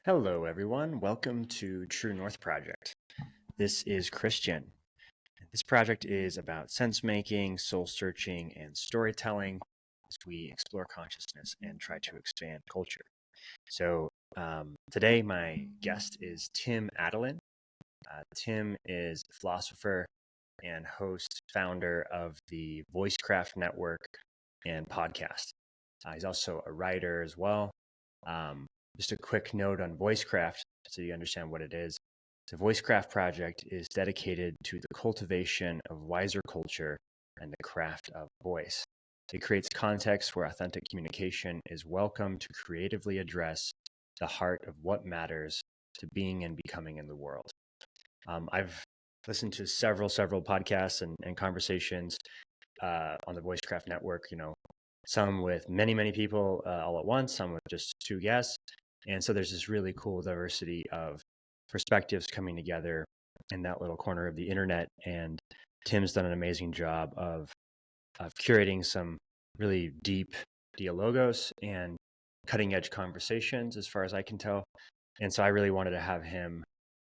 Hello, everyone. Welcome to True North Project. This is Christian. This project is about sense making, soul searching, and storytelling as we explore consciousness and try to expand culture. So, today, my guest is Tim Adalin. Tim is a philosopher and host, founder of the Voicecraft network and podcast. He's also a writer as well. Just a quick note on Voicecraft so you understand what it is. The Voicecraft project is dedicated to the cultivation of wiser culture and the craft of voice. It creates context where authentic communication is welcome to creatively address the heart of what matters to being and becoming in the world. I've listened to several podcasts and conversations on the Voicecraft network, some with many people all at once, some with just two guests. And so there's this really cool diversity of perspectives coming together in that little corner of the internet. And Tim's done an amazing job of curating some really deep dialogos and cutting edge conversations, as far as I can tell. And so I really wanted to have him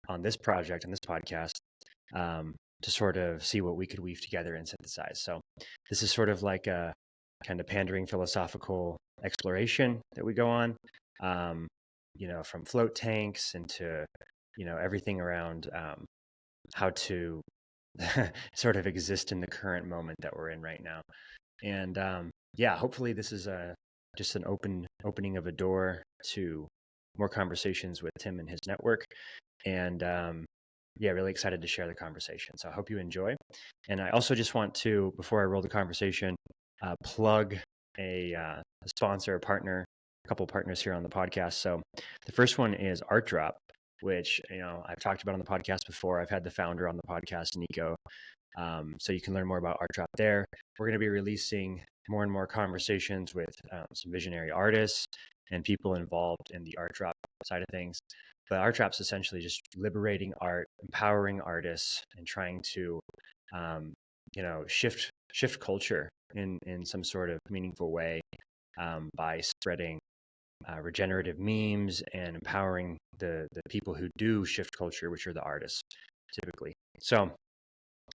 on this project, on this podcast, to sort of see what we could weave together and synthesize. So this is sort of like a kind of pandering philosophical exploration that we go on, from float tanks into, everything around how to sort of exist in the current moment that we're in right now. And hopefully this is just an opening of a door to more conversations with Tim and his network. And really excited to share the conversation. So I hope you enjoy. And I also just want to, before I roll the conversation, plug a sponsor, a partner, a couple partners here on the podcast. So the first one is Art Drop, which I've talked about on the podcast before. I've had the founder on the podcast, Nico. So you can learn more about Art Drop there. We're going to be releasing more and more conversations with some visionary artists and people involved in the Art Drop side of things. But Art Drop's essentially just liberating art, empowering artists, and trying to, shift culture in some sort of meaningful way by spreading regenerative memes and empowering the people who do shift culture, which are the artists typically. So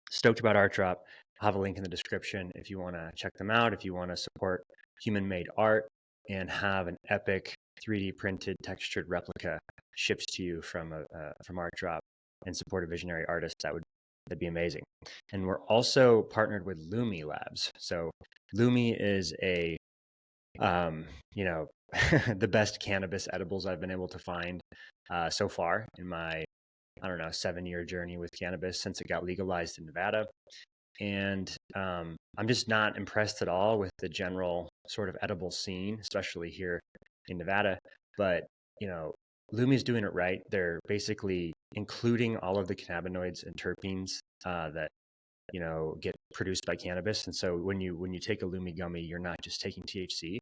stoked about Art Drop. I'll have a link in the description if you want to check them out, if you want to support human-made art and have an epic 3D printed textured replica shipped to you from Art Drop and support a visionary artist. That'd be amazing. And we're also partnered with Lumi Labs. So Lumi is a the best cannabis edibles I've been able to find so far in my 7-year journey with cannabis since it got legalized in Nevada. And I'm just not impressed at all with the general sort of edible scene, especially here in Nevada. But, Lumi's doing it right. They're basically including all of the cannabinoids and terpenes that, get produced by cannabis. And so when you take a Lumi gummy, you're not just taking THC,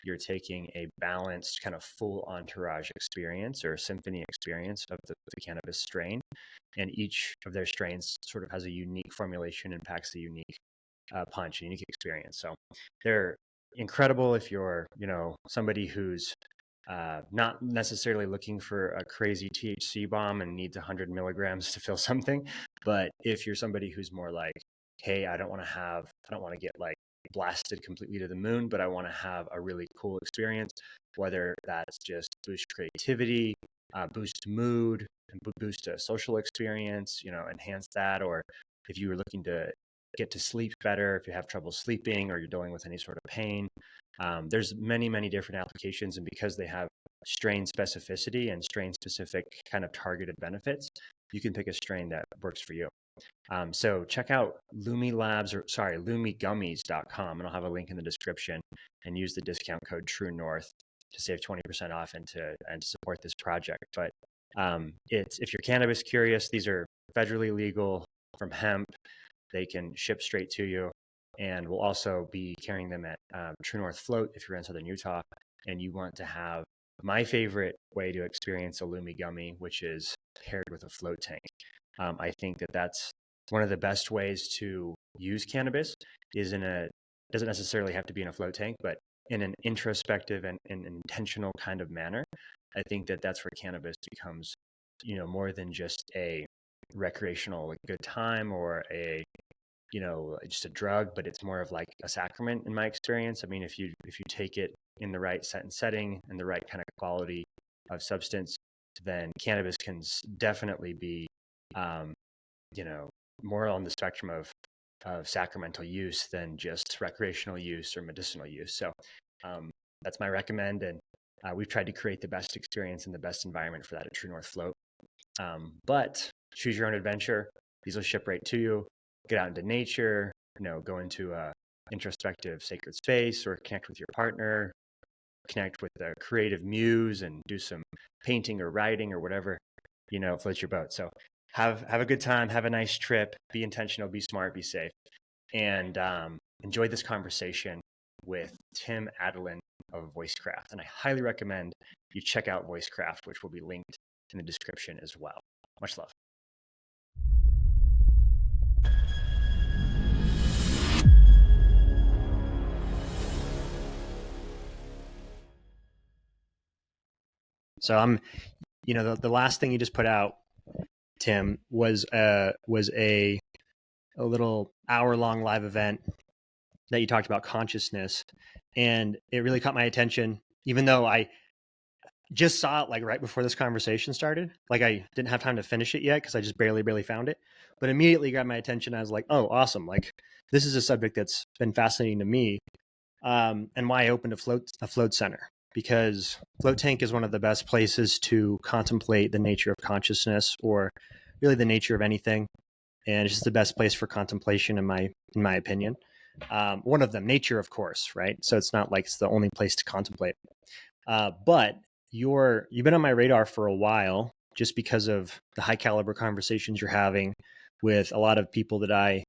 you're taking a balanced kind of full entourage experience or symphony experience of the cannabis strain. And each of their strains sort of has a unique formulation and packs a unique punch, a unique experience. So they're incredible if you're, somebody who's not necessarily looking for a crazy THC bomb and needs 100 milligrams to feel something. But if you're somebody who's more like, hey, I don't want to get like blasted completely to the moon, but I want to have a really cool experience, whether that's just boost creativity, boost mood, and boost a social experience, enhance that. Or if you were looking to get to sleep better, if you have trouble sleeping or you're dealing with any sort of pain, there's many different applications. And because they have strain specificity and strain specific kind of targeted benefits, you can pick a strain that works for you. So check out lumigummies.com, and I'll have a link in the description, and use the discount code True North to save 20% off and to support this project. But if you're cannabis curious, these are federally legal from hemp. They can ship straight to you, and we'll also be carrying them at True North Float if you're in Southern Utah and you want to have my favorite way to experience a Lumi gummy, which is paired with a float tank. I think that's one of the best ways to use cannabis is doesn't necessarily have to be in a float tank, but in an introspective and an intentional kind of manner I think that that's where cannabis becomes, more than just a recreational like good time or a just a drug, but it's more of like a sacrament in my experience. I mean, if you take it in the right set and setting and the right kind of quality of substance, then cannabis can definitely be, um, more on the spectrum of sacramental use than just recreational use or medicinal use. So that's my recommend, and we've tried to create the best experience and the best environment for that at True North Float. But choose your own adventure. These will ship right to you. Get out into nature, go into a introspective sacred space or connect with your partner, connect with a creative muse and do some painting or writing or whatever, floats your boat. So have a good time, have a nice trip, be intentional, be smart, be safe, and enjoy this conversation with Tim Adalin of Voicecraft. And I highly recommend you check out Voicecraft, which will be linked in the description as well. Much love. So the last thing you just put out, Tim, was a little hour-long live event that you talked about consciousness, and it really caught my attention, even though I just saw it like right before this conversation started. Like I didn't have time to finish it yet because I just barely found it, but immediately grabbed my attention. I was like, oh, awesome. Like this is a subject that's been fascinating to me. And why I opened a float center, because float tank is one of the best places to contemplate the nature of consciousness, or really the nature of anything. And it's just the best place for contemplation in my opinion. One of them, nature, of course, right? So it's not like it's the only place to contemplate. But you've been on my radar for a while just because of the high caliber conversations you're having with a lot of people that I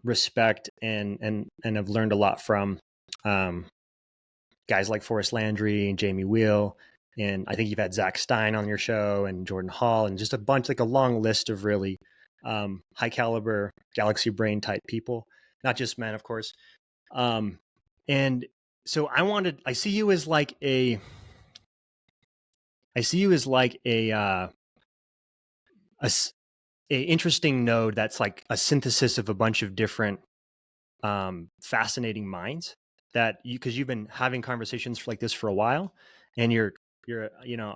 respect and have learned a lot from, guys like Forrest Landry and Jamie Wheel. And I think you've had Zach Stein on your show and Jordan Hall and just a bunch, like a long list of really high caliber galaxy brain type people, not just men, of course. And so I see you as like a interesting node that's like a synthesis of a bunch of different fascinating minds that because you've been having conversations like this for a while, and you're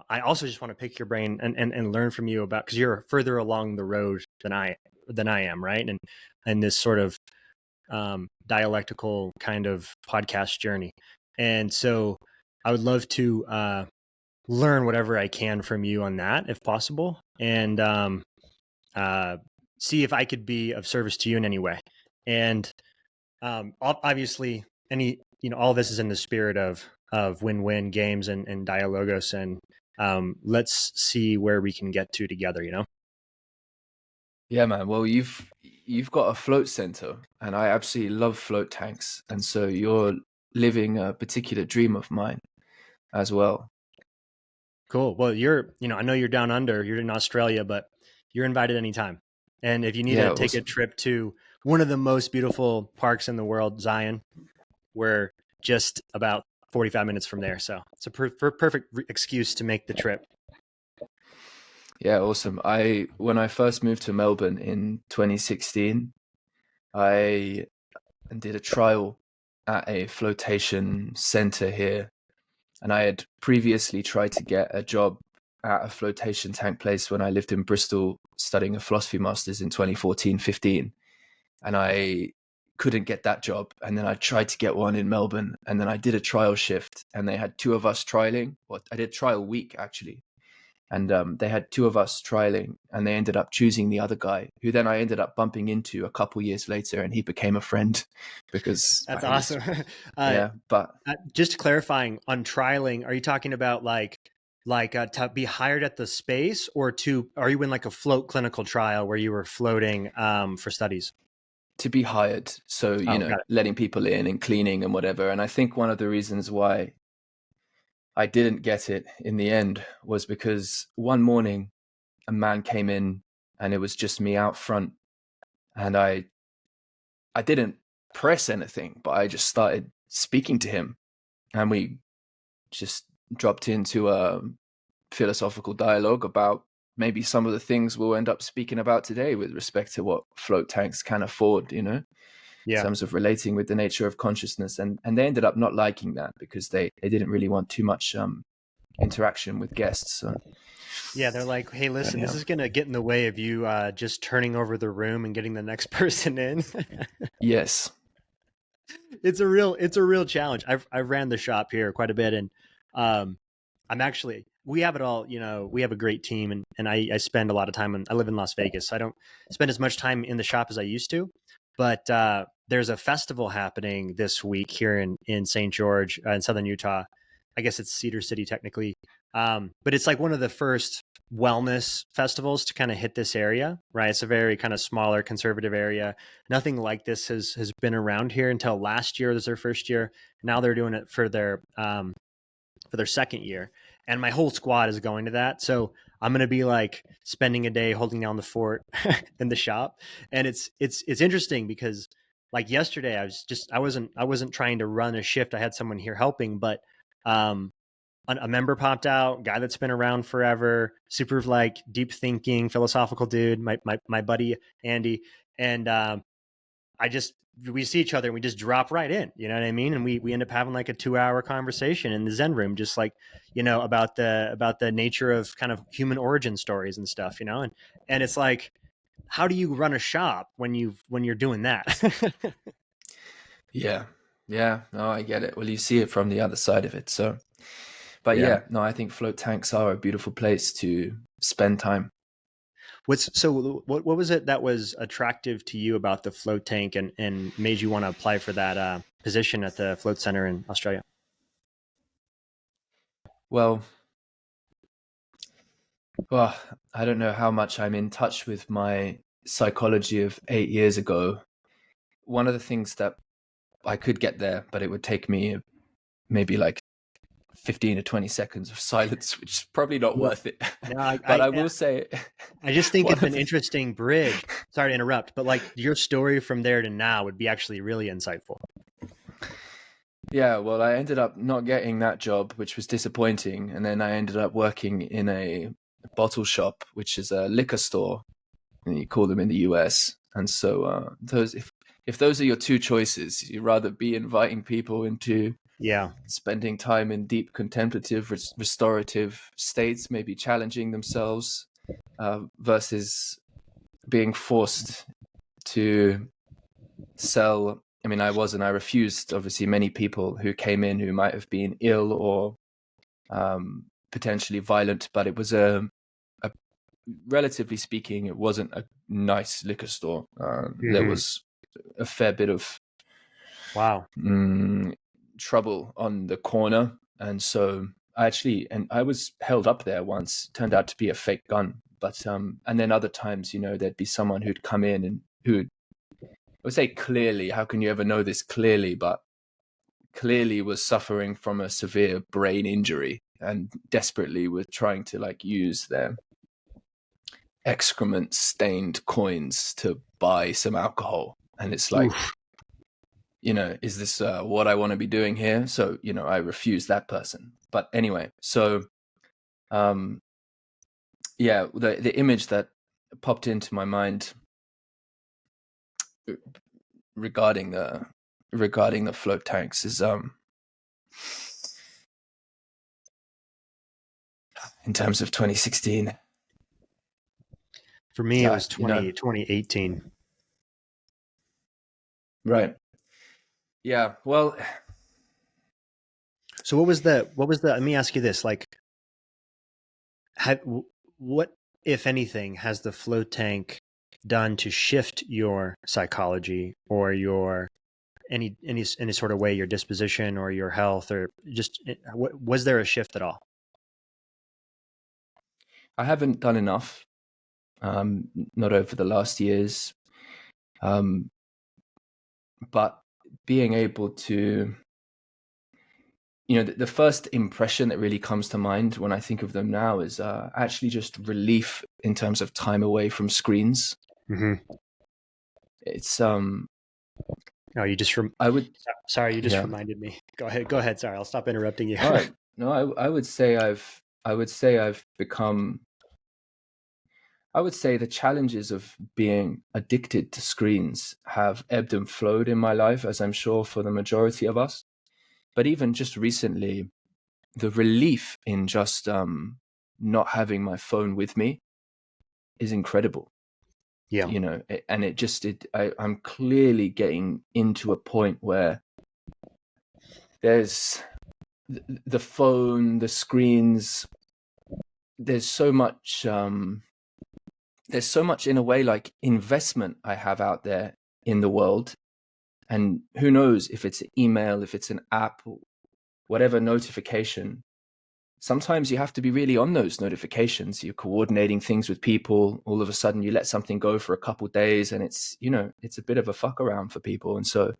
I also just want to pick your brain and learn from you about, because you're further along the road than I am, right? And this sort of dialectical kind of podcast journey. And so I would love to learn whatever I can from you on that, if possible, and see if I could be of service to you in any way. And obviously, all this is in the spirit of win-win games and dialogos, and let's see where we can get to together. Yeah, man. Well, you've got a float center, and I absolutely love float tanks, and so you're living a particular dream of mine as well. Cool. Well, I know you're down under, you're in Australia, but you're invited anytime. And if you need to take a trip to one of the most beautiful parks in the world, Zion, we're just about 45 minutes from there. So it's a perfect excuse to make the trip. Yeah, awesome. When I first moved to Melbourne in 2016, I did a trial at a flotation center here, and I had previously tried to get a job at a flotation tank place when I lived in Bristol studying a philosophy master's in 2014-15, and I couldn't get that job. And then I tried to get one in Melbourne, and then I did a trial shift, and they had two of us trialing. Well, I did trial week actually, and they had two of us trialing, and they ended up choosing the other guy, who then I ended up bumping into a couple years later, and he became a friend because that's awesome. But just clarifying on trialing, are you talking about like to be hired at the space, or are you in like a float clinical trial where you were floating for studies? To be hired, so letting people in and cleaning and whatever. And I think one of the reasons why I didn't get it in the end was because one morning a man came in, and it was just me out front, and I didn't press anything, but I just started speaking to him, and we just dropped into philosophical dialogue about maybe some of the things we'll end up speaking about today with respect to what float tanks can afford, in Yeah. terms of relating with the nature of consciousness. And they ended up not liking that because they didn't really want too much interaction with guests. So, Yeah, they're like, hey, listen, yeah. this is going to get in the way of you just turning over the room and getting the next person in. Yes. It's a real challenge. I've ran the shop here quite a bit, and um, we have it all. We have a great team, and I spend a lot of time. I live in Las Vegas, so I don't spend as much time in the shop as I used to. But there's a festival happening this week here in St. George in Southern Utah. I guess it's Cedar City technically, but it's like one of the first wellness festivals to kind of hit this area, right? It's a very kind of smaller conservative area. Nothing like this has been around here until last year. Was their first year. Now they're doing it for their second year, and my whole squad is going to that. So I'm going to be like spending a day holding down the fort in the shop, and it's interesting because like yesterday I wasn't trying to run a shift. I had someone here helping, but um, a member popped out, guy that's been around forever, super like deep thinking, philosophical dude, my buddy Andy, and I just we see each other and we just drop right in, you know what I mean? And we end up having like a 2 hour conversation in the Zen room, just like, about the nature of kind of human origin stories and stuff, and it's like, how do you run a shop when you're doing that? Yeah. Yeah. No, I get it. Well, you see it from the other side of it. So, but Yeah. yeah, no, I think float tanks are a beautiful place to spend time. What was it that was attractive to you about the float tank and made you want to apply for that position at the float center in Australia? Well, well, I don't know how much I'm in touch with my psychology of 8 years ago. One of the things that I could get there, but it would take me maybe like 15 to 20 seconds of silence, which is probably not Yeah. worth it. No, But I will say, I just think one it's of an the, interesting bridge. Sorry to interrupt, but like your story from there to now would be actually really insightful. yeah, well, I ended up not getting that job, which was disappointing. And then I ended up working in a bottle shop, which is a liquor store, and you call them in the US. And so those, if those are your two choices, you'd rather be inviting people into Yeah. spending time in deep contemplative, restorative states, maybe challenging themselves, versus being forced to sell. I mean, I refused, obviously, many people who came in who might have been ill or potentially violent, but it was a relatively speaking, it wasn't a nice liquor store. There Hmm. was a fair bit of Wow. trouble on the corner. And so I was held up there once. It turned out to be a fake gun. But and then other times, there'd be someone who'd come in and who'd, I would say clearly, how can you ever know this clearly, but clearly was suffering from a severe brain injury and desperately were trying to like use their excrement stained coins to buy some alcohol. And it's like, Oof. is this what I want to be doing here? So, I refuse that person. But anyway, so yeah, the image that popped into my mind regarding the float tanks is in terms of 2016. For me, it was 2018. Right. Yeah. Well, So what was the, let me ask you this, like, what, if anything, has the float tank done to shift your psychology or your any sort of way, your disposition or your health, or just was there a shift at all? I haven't done enough, not over the last years. Um, but being able to, the first impression that really comes to mind when I think of them now is actually just relief in terms of time away from screens. Mm-hmm. It's Oh, I would sorry, you just yeah. reminded me. Go ahead. Sorry, I'll stop interrupting you. All right. No, I would say I've I would say the challenges of being addicted to screens have ebbed and flowed in my life, as I'm sure for the majority of us. But even just recently, the relief in just not having my phone with me is incredible. Yeah. And I'm clearly getting into a point where there's the phone, the screens, there's so much in a way like investment I have out there in the world. And who knows if it's an email, if it's an app, whatever notification. Sometimes you have to be really on those notifications. You're coordinating things with people. All of a sudden you let something go for a couple of days and it's a bit of a fuck around for people. And so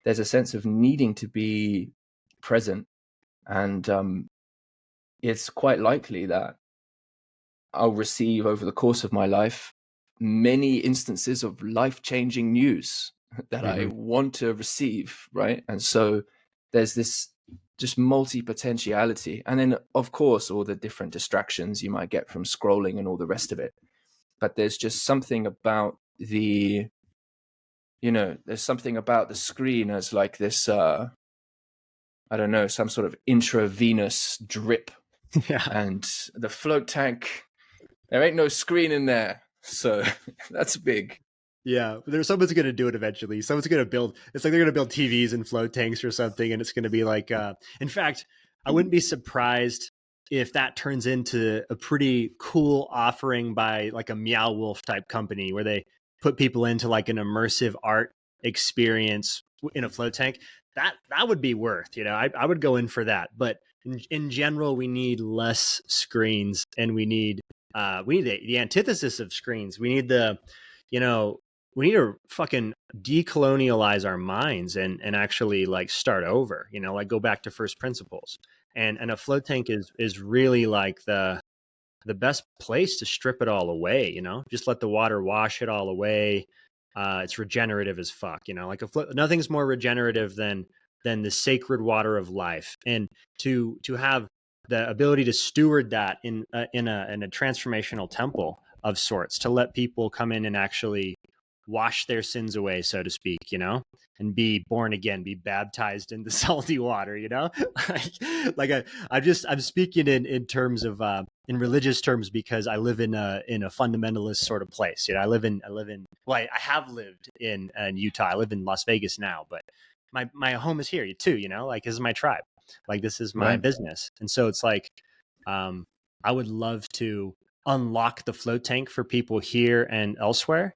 there's a sense of needing to be present. And it's quite likely that I'll receive over the course of my life many instances of life-changing news that I want to receive, right? And so there's this just multi-potentiality. And then, of course, all the different distractions you might get from scrolling and all the rest of it. But there's just something about there's something about the screen as like this, I don't know, some sort of intravenous drip. Yeah. And the float tank, there ain't no screen in there. So that's big. Yeah, someone's going to do it eventually. Someone's going to build. It's like they're going to build TVs and float tanks or something, and it's going to be like. In fact, I wouldn't be surprised if that turns into a pretty cool offering by like a Meow Wolf type company where they put people into like an immersive art experience in a float tank. That would be worth. I would go in for that. But in general, we need less screens, and we need the antithesis of screens. We need you know we need to fucking decolonialize our minds and actually like start over, like go back to first principles. And a float tank is really like the best place to strip it all away, just let the water wash it all away. It's regenerative as fuck, like nothing's more regenerative than the sacred water of life. And to have the ability to steward that in a transformational temple of sorts, to let people come in and actually wash their sins away, so to speak, and be born again, be baptized in the salty water, I'm speaking in terms of in religious terms, because I live in a fundamentalist sort of place. Well, I have lived in Utah. I live in Las Vegas now, but my home is here too, like this is my tribe, like this is my business. And so it's like I would love to unlock the float tank for people here and elsewhere,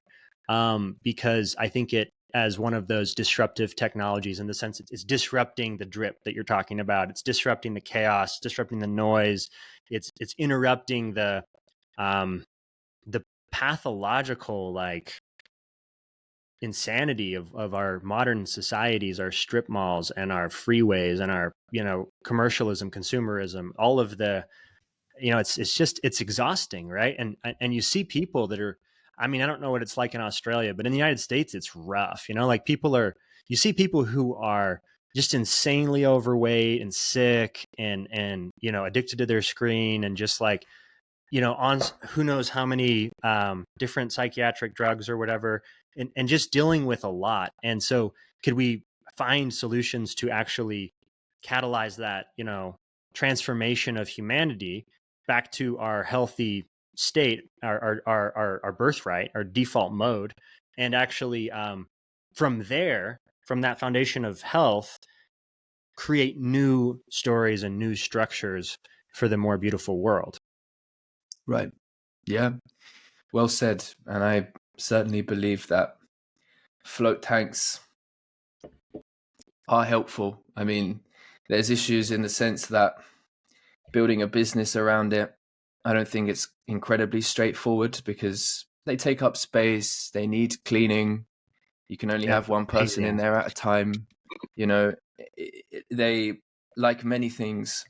because I think it as one of those disruptive technologies, in the sense it's disrupting the drip that you're talking about. It's disrupting the chaos, disrupting the noise. It's interrupting the pathological like insanity of our modern societies, our strip malls and our freeways and our commercialism, consumerism, all of the it's exhausting, right? And you see people that are, I mean, I don't know what it's like in Australia, but in the United States, it's rough. Like you see people who are just insanely overweight and sick and addicted to their screen, and just like, on who knows how many different psychiatric drugs or whatever, and just dealing with a lot. And so could we find solutions to actually catalyze that, transformation of humanity back to our healthy state, our birthright, our default mode, and actually from that foundation of health, create new stories and new structures for the more beautiful world. Right. Yeah. Well said. And I certainly believe that float tanks are helpful. I mean, there's issues in the sense that building a business around it, I don't think it's incredibly straightforward, because they take up space, they need cleaning. You can only have one person in there at a time. They, like many things,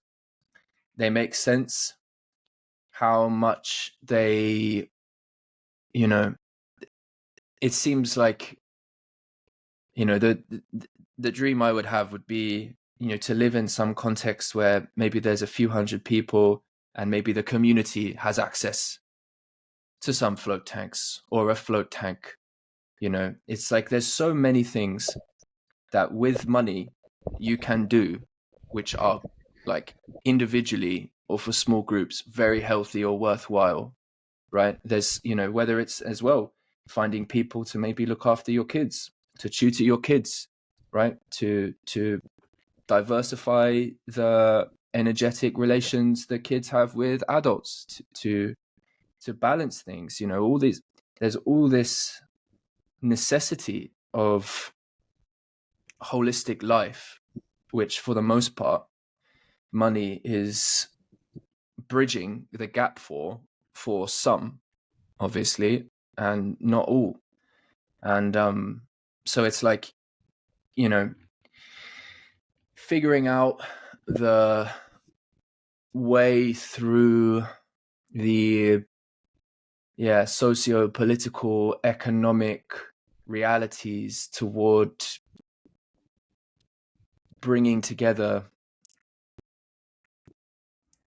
they make sense. How much they, it seems like, the dream I would have would be, to live in some context where maybe there's a few hundred people and maybe the community has access to some float tanks or a float tank. It's like there's so many things that with money you can do, which are like individually or for small groups very healthy or worthwhile, right? There's, whether it's as well finding people to maybe look after your kids, to tutor your kids, right? To diversify the energetic relations that kids have with adults, to balance things. There's all this necessity of holistic life, which for the most part money is bridging the gap for some, obviously, and not all. And so it's like, figuring out the way through the socio-political, economic realities toward bringing together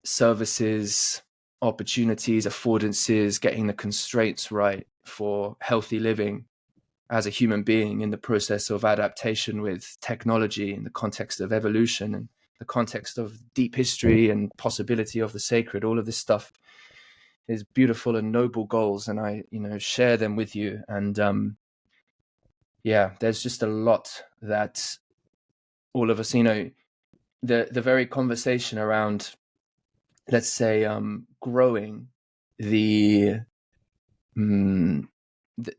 services, opportunities, affordances, getting the constraints right for healthy living as a human being in the process of adaptation with technology, in the context of evolution and the context of deep history and possibility of the sacred. All of this stuff is beautiful and noble goals, and I share them with you. And there's just a lot that all of us, the very conversation around, let's say, growing the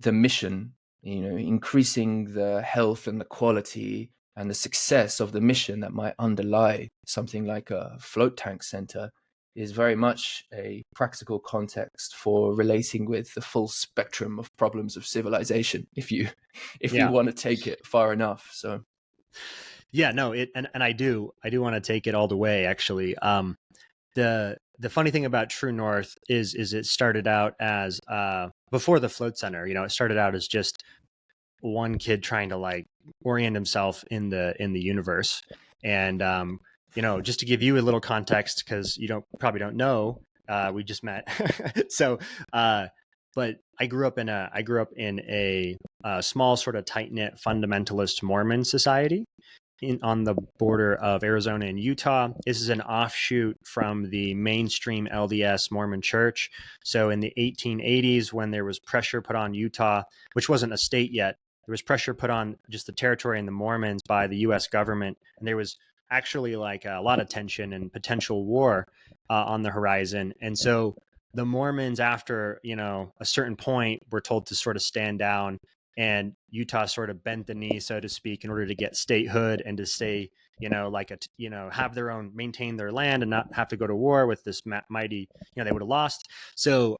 mission, increasing the health and the quality and the success of the mission that might underlie something like a float tank center, is very much a practical context for relating with the full spectrum of problems of civilization, if you want to take it far enough. So and I do want to take it all the way, actually. The funny thing about True North is it started out as before the float center. It started out as just one kid trying to like orient himself in the universe. And just to give you a little context, because you probably don't know, we just met. So but I grew up in a small sort of tight-knit fundamentalist Mormon society on the border of Arizona and Utah. This is an offshoot from the mainstream LDS Mormon church. So in the 1880s, when there was pressure put on Utah, which wasn't a state yet, there was pressure put on just the territory and the Mormons by the U.S. government. And there was actually like a lot of tension and potential war on the horizon. And so the Mormons, after, a certain point, were told to sort of stand down, and Utah sort of bent the knee, so to speak, in order to get statehood and to stay, have their own, maintain their land and not have to go to war with this mighty, they would have lost. So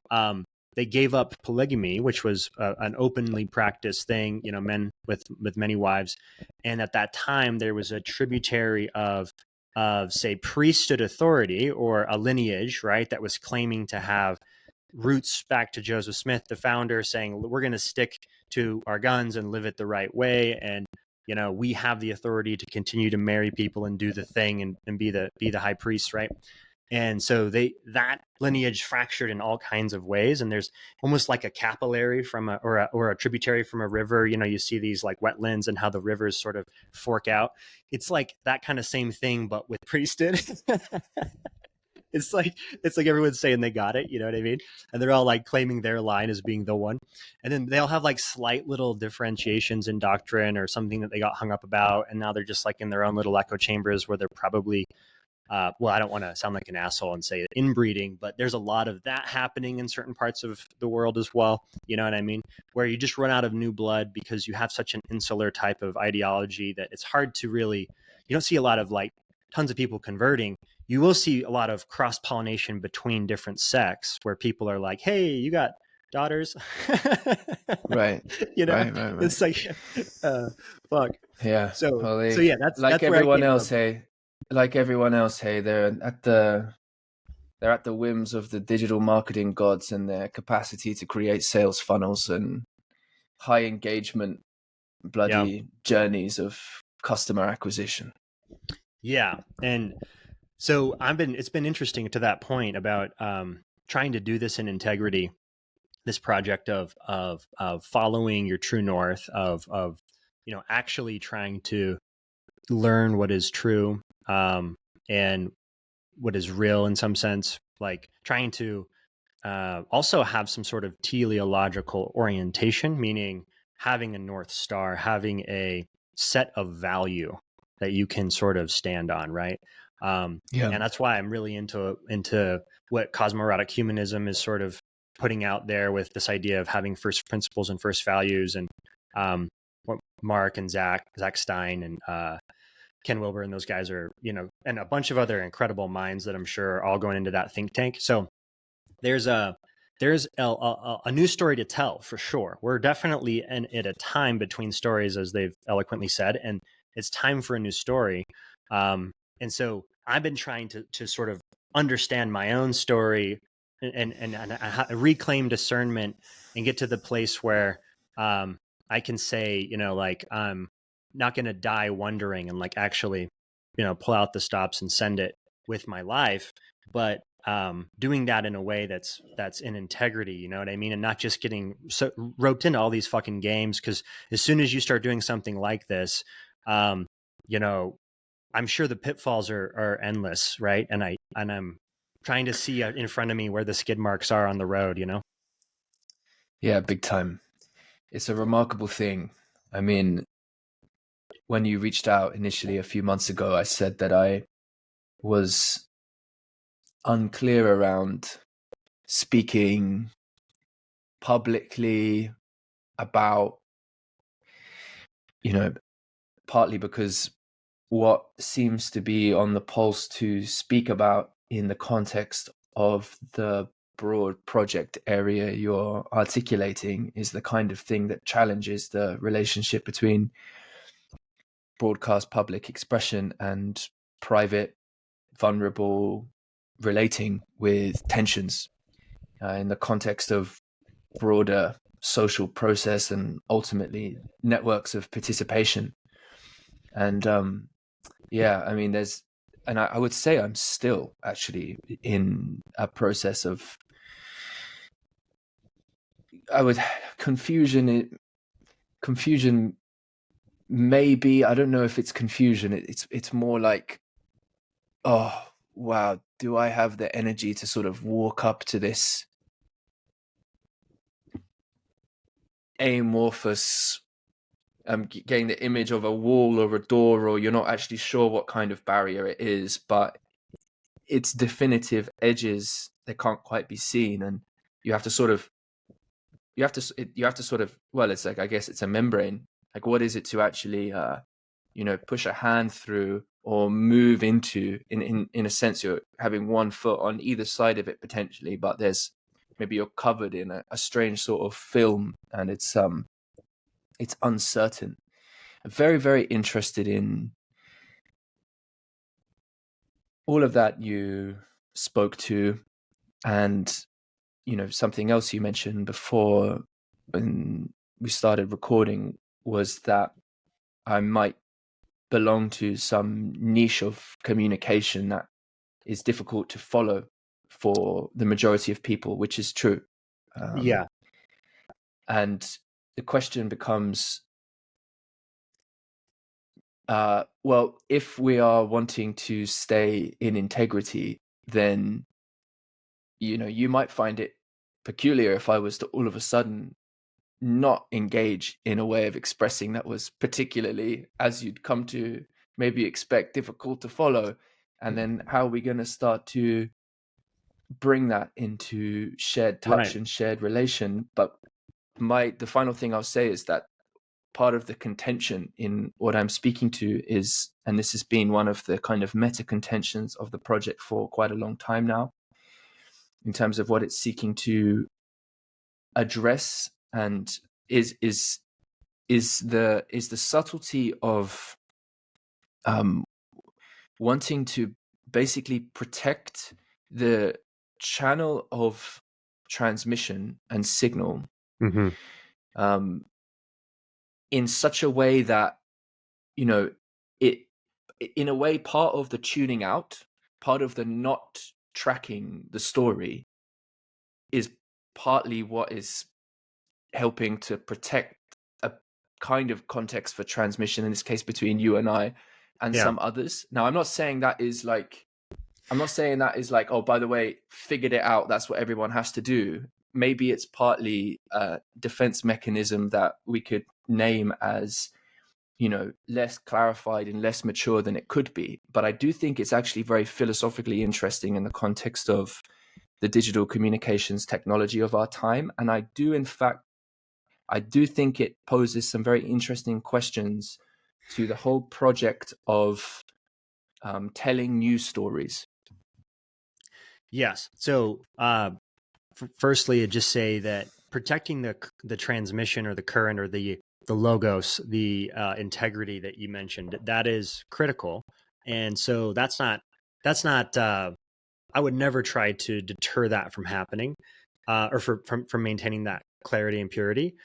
they gave up polygamy, which was an openly practiced thing, men with many wives. And at that time, there was a tributary of say, priesthood authority or a lineage, right, that was claiming to have roots back to Joseph Smith, the founder, saying, we're going to stick to our guns and live it the right way. And, we have the authority to continue to marry people and do the thing and be the high priest, right? And so that lineage fractured in all kinds of ways. And there's almost like a capillary from or a tributary from a river. You see these like wetlands and how the rivers sort of fork out. It's like that kind of same thing, but with priesthood. It's like everyone's saying they got it, you know what I mean? And they're all like claiming their line as being the one. And then they'll have like slight little differentiations in doctrine or something that they got hung up about. And now they're just like in their own little echo chambers where they're probably, well, I don't want to sound like an asshole and say inbreeding, but there's a lot of that happening in certain parts of the world as well. You know what I mean? Where you just run out of new blood because you have such an insular type of ideology that it's hard to really, you don't see a lot of like tons of people converting. You will see a lot of cross-pollination between different sects where people are like, hey, you got daughters. Right. Right. It's like, fuck. Yeah. So, Well, so yeah, that's like that's everyone else, hey. Like everyone else, hey, they're at the whims of the digital marketing gods and their capacity to create sales funnels and high engagement bloody journeys of customer acquisition. Yeah. And So it's been interesting to that point about trying to do this in integrity. This project of following your true north, of actually trying to learn what is true, and what is real in some sense, like trying to also have some sort of teleological orientation, meaning having a North Star, having a set of value that you can sort of stand on, right? Yeah. And that's why I'm really into what cosmorotic humanism is sort of putting out there with this idea of having first principles and first values, and what Mark and Zach Stein and Ken Wilber and those guys are, and a bunch of other incredible minds that I'm sure are all going into that think tank. So there's a a new story to tell for sure. We're definitely at a time between stories, as they've eloquently said, and it's time for a new story. And so I've been trying to sort of understand my own story, and reclaim discernment and get to the place where I can say, like, I'm not going to die wondering, and like actually, pull out the stops and send it with my life, but doing that in a way that's in integrity, you know what I mean, and not just getting so roped into all these fucking games. Because as soon as you start doing something like this, um, you know, I'm sure the pitfalls are endless, right? And I'm trying to see in front of me where the skid marks are on the road, you know. Yeah, big time. It's a remarkable thing. I mean, when you reached out initially a few months ago, I said that I was unclear around speaking publicly about, you know, partly because what seems to be on the pulse to speak about in the context of the broad project area you're articulating is the kind of thing that challenges the relationship between broadcast public expression and private, vulnerable relating with tensions in the context of broader social process and ultimately networks of participation. And yeah, I mean, I would say I'm still actually in a process of, I would, confusion, maybe, I don't know if it's confusion. It's more like, oh, wow, do I have the energy to sort of walk up to this amorphous, getting the image of a wall or a door, or you're not actually sure what kind of barrier it is, but its definitive edges, they can't quite be seen, and you have to sort of well, it's like, I guess it's a membrane. Like, what is it to actually push a hand through or move into? In a sense, you're having one foot on either side of it potentially, but there's maybe you're covered in a strange sort of film, and it's uncertain. I'm very, very interested in all of that you spoke to, and something else you mentioned before when we started recording was that I might belong to some niche of communication that is difficult to follow for the majority of people, which is true. Yeah. And the question becomes, well, if we are wanting to stay in integrity, then you might find it peculiar if I was to all of a sudden not engage in a way of expressing that was particularly, as you'd come to maybe expect, difficult to follow. And then how are we going to start to bring that into shared touch Right. and shared relation? But the final thing I'll say is that part of the contention in what I'm speaking to is, and this has been one of the kind of meta contentions of the project for quite a long time now, in terms of what it's seeking to address, and is the subtlety of wanting to basically protect the channel of transmission and signal Mm-hmm. In such a way that it in a way part of the tuning out part of the not tracking the story is partly what is helping to protect a kind of context for transmission, in this case between you and I and Yeah. some others. Now, I'm not saying that is like, oh, by the way, figured it out, that's what everyone has to do. Maybe it's partly a defense mechanism that we could name as, less clarified and less mature than it could be. But I do think it's actually very philosophically interesting in the context of the digital communications technology of our time. And I do think it poses some very interesting questions to the whole project of telling news stories. Yes. So, firstly, I'd just say that protecting the transmission or the current or the logos, the integrity that you mentioned, that is critical. And so that's not I would never try to deter that from happening, or from maintaining that clarity and purity.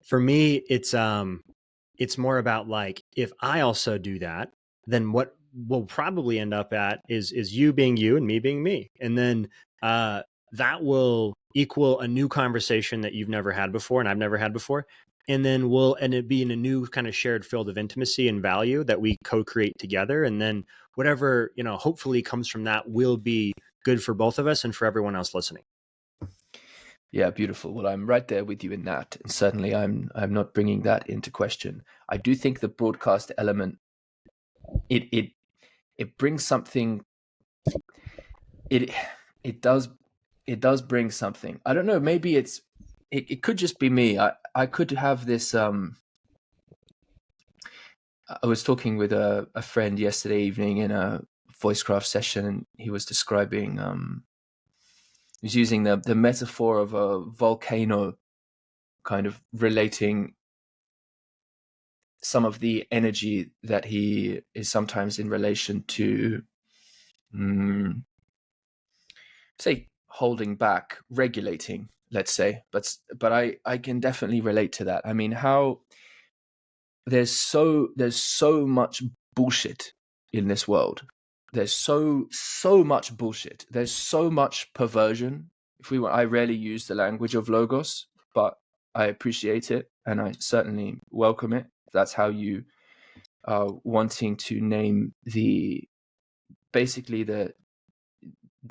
For me, it's more about like, if I also do that, then what we'll probably end up at is you being you and me being me, and then uh, that will equal a new conversation that you've never had before and I've never had before, and then we'll end up being a new kind of shared field of intimacy and value that we co-create together, and then whatever hopefully comes from that will be good for both of us and for everyone else listening. Yeah, beautiful. Well, I'm right there with you in that, and certainly I'm not bringing that into question. I do think the broadcast element, it brings something. It it does bring something. I don't know. Maybe it could just be me. I could have this. I was talking with a friend yesterday evening in a Voicecraft session, and he was describing. He was using the metaphor of a volcano, kind of relating some of the energy that he is sometimes in relation to, say, holding back, regulating, let's say. But I can definitely relate to that. I mean, how there's so much bullshit in this world. There's so much bullshit. There's so much perversion. I rarely use the language of logos, but I appreciate it and I certainly welcome it. That's how you are wanting to name basically the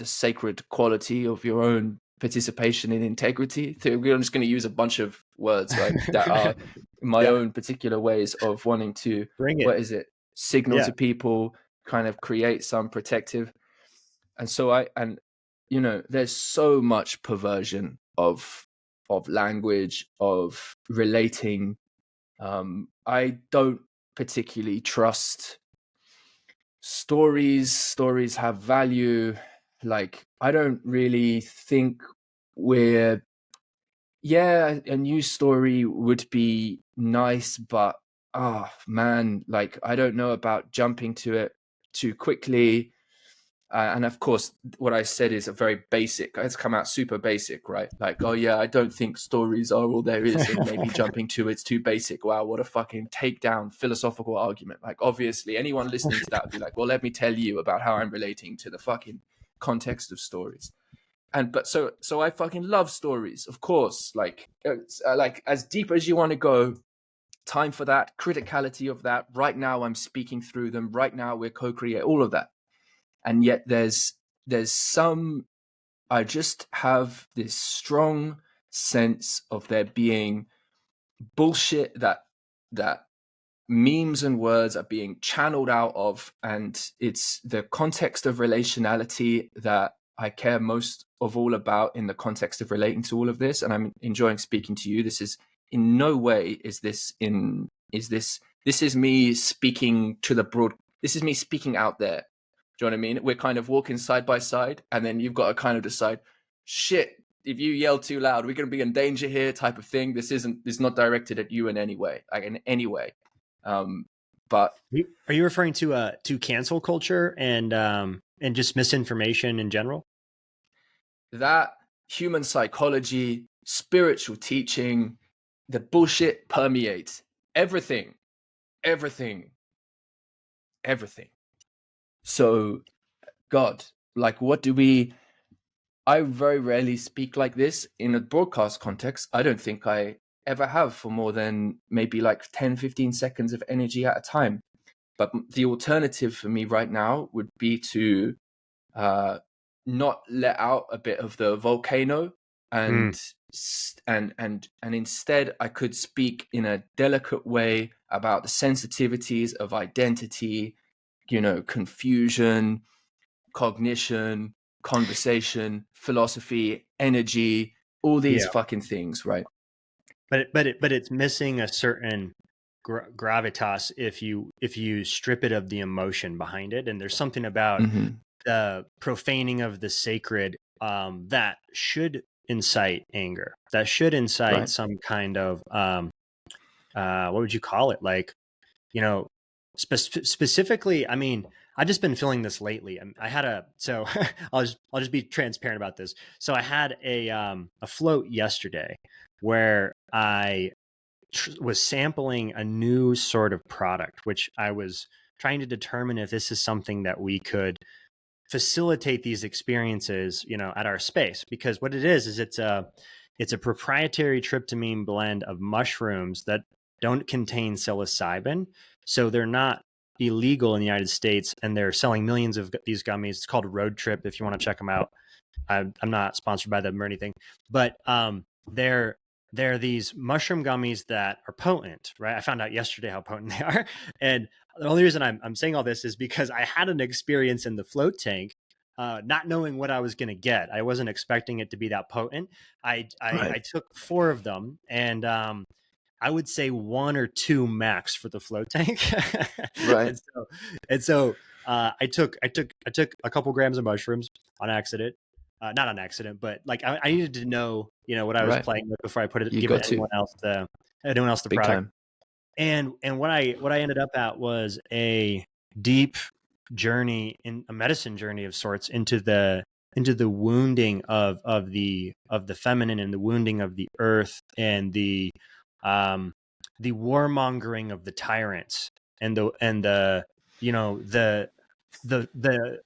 sacred quality of your own participation in integrity. We're just going to use a bunch of words, right, that are my Yeah. own particular ways of wanting to, Bring it. what is it, signal Yeah. to people, kind of create some protective. And so there's so much perversion of language, of relating. I don't particularly trust stories have value. Like, I don't really think we're a news story would be nice, but man, like, I don't know about jumping to it too quickly. And of course, what I said is a very basic. It's come out super basic, right? Like, oh yeah, I don't think stories are all there is, and maybe jumping to it's too basic. Wow, what a fucking takedown philosophical argument. Like, obviously, anyone listening to that would be like, well, let me tell you about how I'm relating to the fucking context of stories. But so I fucking love stories, of course. Like, like as deep as you want to go. Time for that, criticality of that. Right now, I'm speaking through them. Right now, we're co-create all of that. And yet there's some, I just have this strong sense of there being bullshit that memes and words are being channeled out of, and it's the context of relationality that I care most of all about in the context of relating to all of this. And I'm enjoying speaking to you. This is in no way this is me speaking to the broad, this is me speaking out there. Do you know what I mean? We're kind of walking side by side, and then you've got to kind of decide, shit, if you yell too loud, we're going to be in danger here, type of thing. This is not directed at you in any way, like in any way. But Are you referring to cancel culture and just misinformation in general? that human psychology, spiritual teaching, the bullshit permeates everything, everything, everything. So, God, like, what do we? I very rarely speak like this in a broadcast context. I don't think I ever have for more than maybe like 10, 15 seconds of energy at a time. But the alternative for me right now would be to uh, not let out a bit of the volcano, Mm, and instead I could speak in a delicate way about the sensitivities of identity, confusion, cognition, conversation, philosophy, energy, all these yeah, fucking things, right? but it's missing a certain gravitas if you strip it of the emotion behind it. And there's something about Mm-hmm. the profaning of the sacred that should incite anger, that should incite Right. some kind of what would you call it? Like, you know, specifically, I mean, I've just been feeling this lately. I had a so I'll just be transparent about this. So I had a float yesterday where I was sampling a new sort of product, which I was trying to determine if this is something that we could facilitate these experiences, at our space. Because what it is it's a proprietary tryptamine blend of mushrooms that don't contain psilocybin, so they're not illegal in the United States, and they're selling millions of these gummies. It's called Road Trip if you want to check them out. I'm not sponsored by them or anything, but they're they're these mushroom gummies that are potent, right? I found out yesterday how potent they are, and the only reason I'm saying all this is because I had an experience in the float tank, not knowing what I was going to get. I wasn't expecting it to be that potent. Right. I took four of them, and I would say one or two max for the float tank. Right. and so and so I took a couple grams of mushrooms on accident. Not on accident, but like I needed to know, what I was Right. playing with before I put it, You give it got to. anyone else the Big product. time. And what I ended up at was a deep journey, in a medicine journey of sorts, into the wounding of the feminine, and the wounding of the earth, and um the warmongering of the tyrants, and the the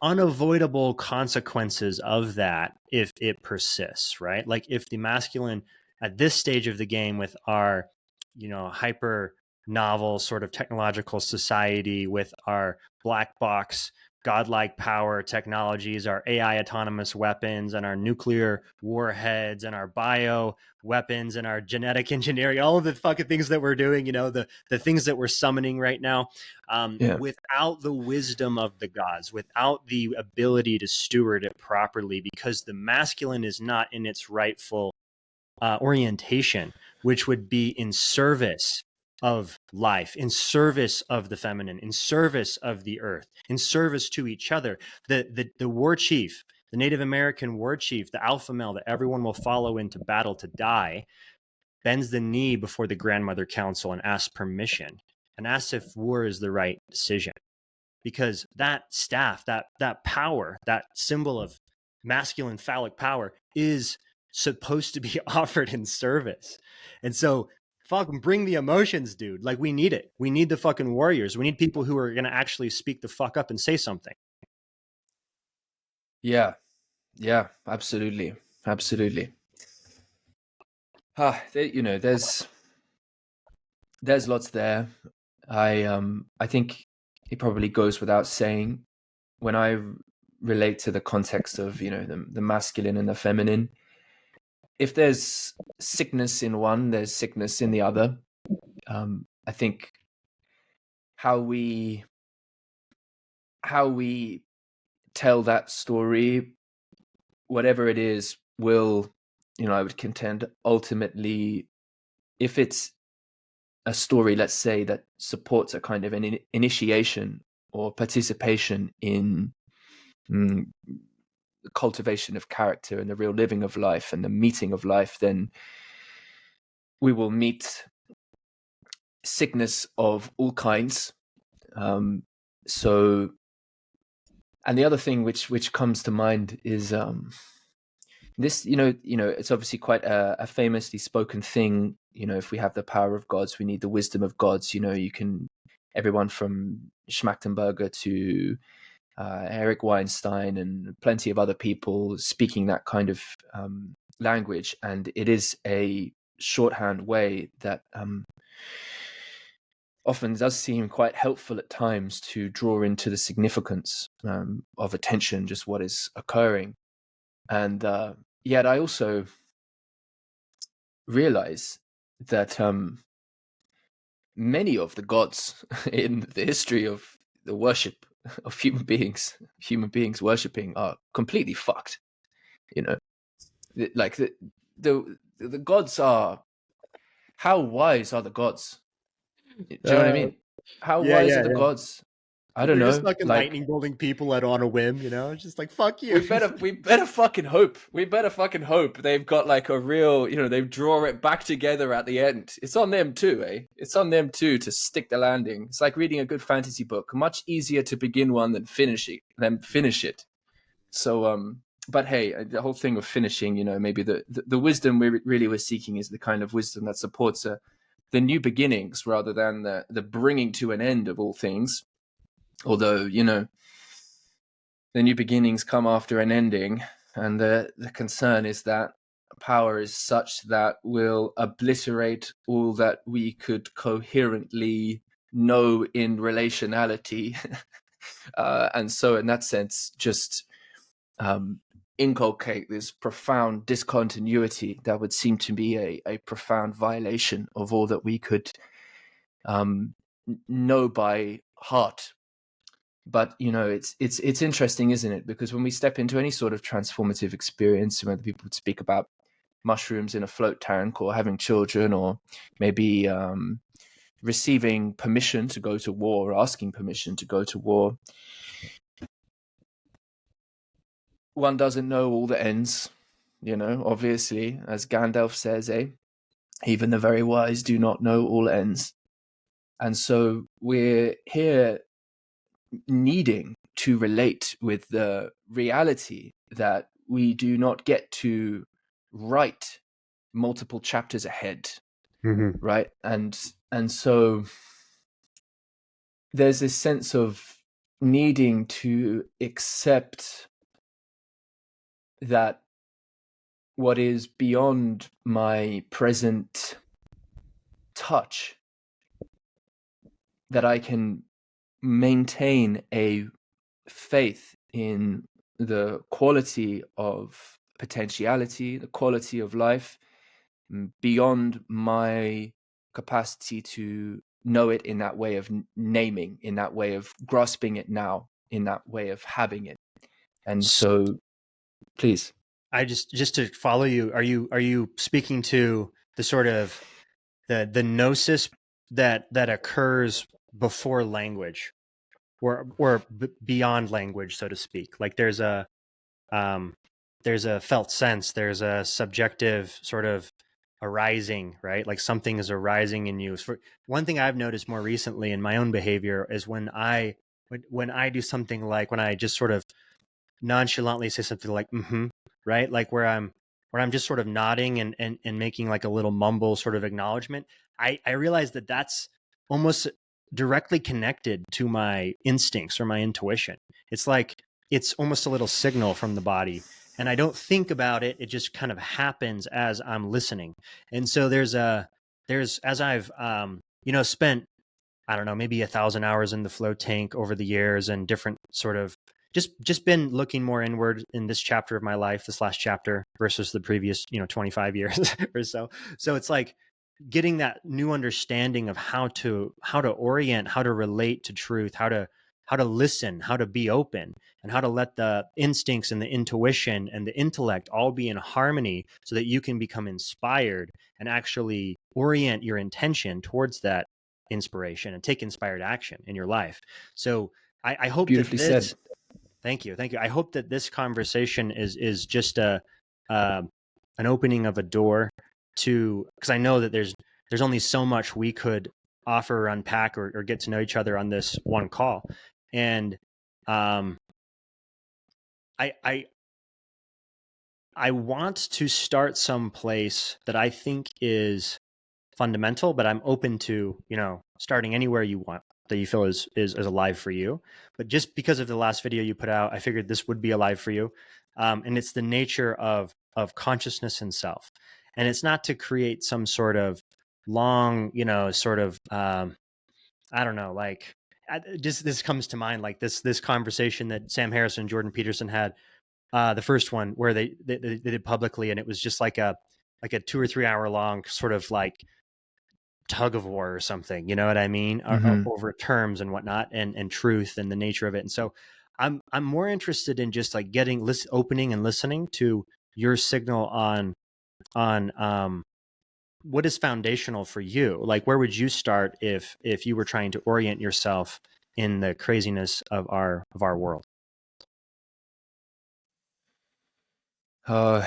unavoidable consequences of that if it persists, right? Like, if the masculine at this stage of the game, with our, hyper novel sort of technological society, with our black box godlike power technologies, our AI autonomous weapons, and our nuclear warheads, and our bio weapons, and our genetic engineering, all of the fucking things that we're doing, the things that we're summoning right now, Yeah. without the wisdom of the gods, without the ability to steward it properly, because the masculine is not in its rightful orientation, which would be in service of life, in service of the feminine, in service of the earth, in service to each other. The war chief, the Native American war chief, the alpha male that everyone will follow into battle to die, bends the knee before the grandmother council and asks permission, and asks if war is the right decision. Because that staff, that power, that symbol of masculine phallic power, is supposed to be offered in service. And so, fucking bring the emotions, dude. Like, we need it. We need the fucking warriors. We need people who are going to actually speak the fuck up and say something. Yeah. Yeah. Absolutely. Absolutely. There's lots there. I think it probably goes without saying, when I relate to the context of, the masculine and the feminine, if there's sickness in one, there's sickness in the other. I think how we how we tell that story, whatever it is, will, I would contend, ultimately, if it's a story, let's say, that supports a kind of an initiation or participation in mm, the cultivation of character and the real living of life and the meeting of life, then we will meet sickness of all kinds. So, and the other thing which comes to mind is this. It's obviously quite a famously spoken thing. If we have the power of gods, we need the wisdom of gods. You can, everyone from Schmachtenberger to Eric Weinstein and plenty of other people speaking that kind of language, and it is a shorthand way that often does seem quite helpful at times to draw into the significance of attention, just what is occurring. And yet I also realize that many of the gods in the history of the worship of human beings worshipping, are completely fucked. Like the gods are, how wise are the gods? Do you know what I mean? How wise are the Yeah. gods? I don't They're just know. fucking Like, lightning bolting people on a whim, It's just like, fuck you. we better fucking hope. We better fucking hope they've got like a real, they draw it back together at the end. It's on them too, eh? It's on them too to stick the landing. It's like reading a good fantasy book. Much easier to begin one than finish it. So, but hey, the whole thing of finishing, maybe the wisdom we really were seeking is the kind of wisdom that supports the new beginnings rather than the bringing to an end of all things. Although, the new beginnings come after an ending, and the concern is that power is such that will obliterate all that we could coherently know in relationality. And so in that sense, just inculcate this profound discontinuity that would seem to be a profound violation of all that we could know by heart. But it's interesting, isn't it? Because when we step into any sort of transformative experience, whether people would speak about mushrooms in a float tank, or having children, or maybe receiving permission to go to war, or asking permission to go to war, one doesn't know all the ends. Obviously, as Gandalf says, even the very wise do not know all ends. And so we're here needing to relate with the reality that we do not get to write multiple chapters ahead, right? And so there's this sense of needing to accept that what is beyond my present touch, that I can maintain a faith in the quality of potentiality, the quality of life, beyond my capacity to know it in that way of naming, in that way of grasping it now, in that way of having it. And so, please. I just to follow you, are you speaking to the sort of the gnosis that occurs before language, or beyond language, so to speak? Like there's a felt sense, there's a subjective sort of arising, right? Like something is arising in you. For one thing I've noticed more recently in my own behavior is when I do something, like when I just sort of nonchalantly say something like right, like where I'm just sort of nodding and making like a little mumble sort of acknowledgement. I realize that that's almost directly connected to my instincts or my intuition. It's like it's almost a little signal from the body, and I don't think about it. It just kind of happens as I'm listening. And so there's as I've spent, I don't know, maybe 1,000 hours in the flow tank over the years, and different sort of just been looking more inward in this chapter of my life, this last chapter, versus the previous 25 years or so. So it's like getting that new understanding of how to orient, how to relate to truth, how to listen, how to be open, and how to let the instincts and the intuition and the intellect all be in harmony, so that you can become inspired and actually orient your intention towards that inspiration and take inspired action in your life. So I hope Beautifully that this said. Thank you. I hope that this conversation is just an opening of a door to, because I know that there's only so much we could offer or unpack, or get to know each other on this one call. And I want to start some place that I think is fundamental, but I'm open to starting anywhere you want. that you feel is alive for you. But just because of the last video you put out, I figured this would be alive for you. And it's the nature of consciousness and self. And it's not to create some sort of long, sort of I don't know, like just this comes to mind, like this conversation that Sam Harrison and Jordan Peterson had, the first one where they did publicly, and it was just like a 2 or 3 hour long sort of like tug of war or something. You know what I mean? Mm-hmm. Over terms and whatnot, and truth and the nature of it. And so I'm more interested in just like opening and listening to your signal on what is foundational for you. Like, where would you start if you were trying to orient yourself in the craziness of our world? Uh,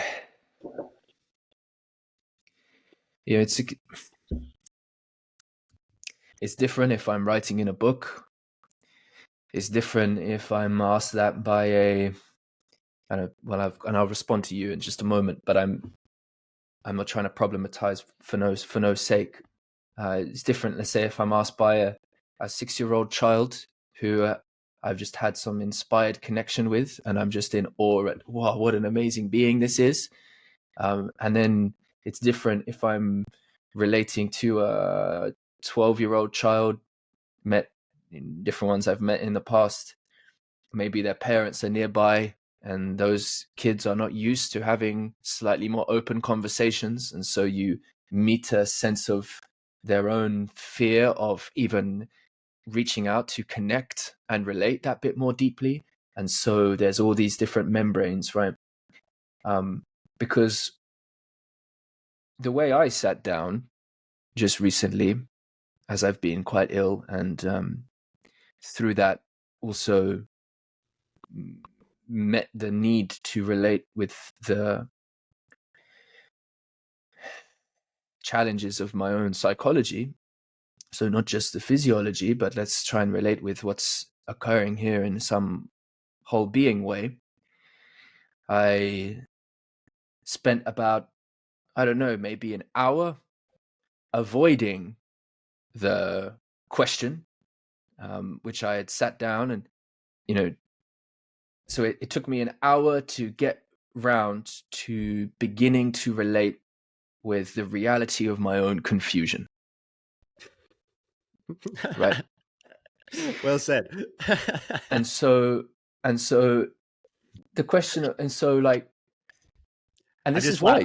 yeah, it's different if I'm writing in a book. It's different if I'm asked that by a, I don't, well, I'll respond to you in just a moment. But I'm not trying to problematize for no sake. It's different. Let's say if I'm asked by a 6-year-old child who I've just had some inspired connection with, and I'm just in awe at, wow, what an amazing being this is. And then it's different if I'm relating to a 12-year-old child met in different ones I've met in the past. Maybe their parents are nearby and those kids are not used to having slightly more open conversations. And so you meet a sense of their own fear of even reaching out to connect and relate that bit more deeply. And so there's all these different membranes, right? Because the way I sat down just recently, as I've been quite ill, and through that also met the need to relate with the challenges of my own psychology. So not just the physiology, but let's try and relate with what's occurring here in some whole being way. I spent about, I don't know, maybe an hour avoiding the question, which I had sat down and, so it took me an hour to get round to beginning to relate with the reality of my own confusion. Right. Well said. and so the question, and so like, and I'm this is just why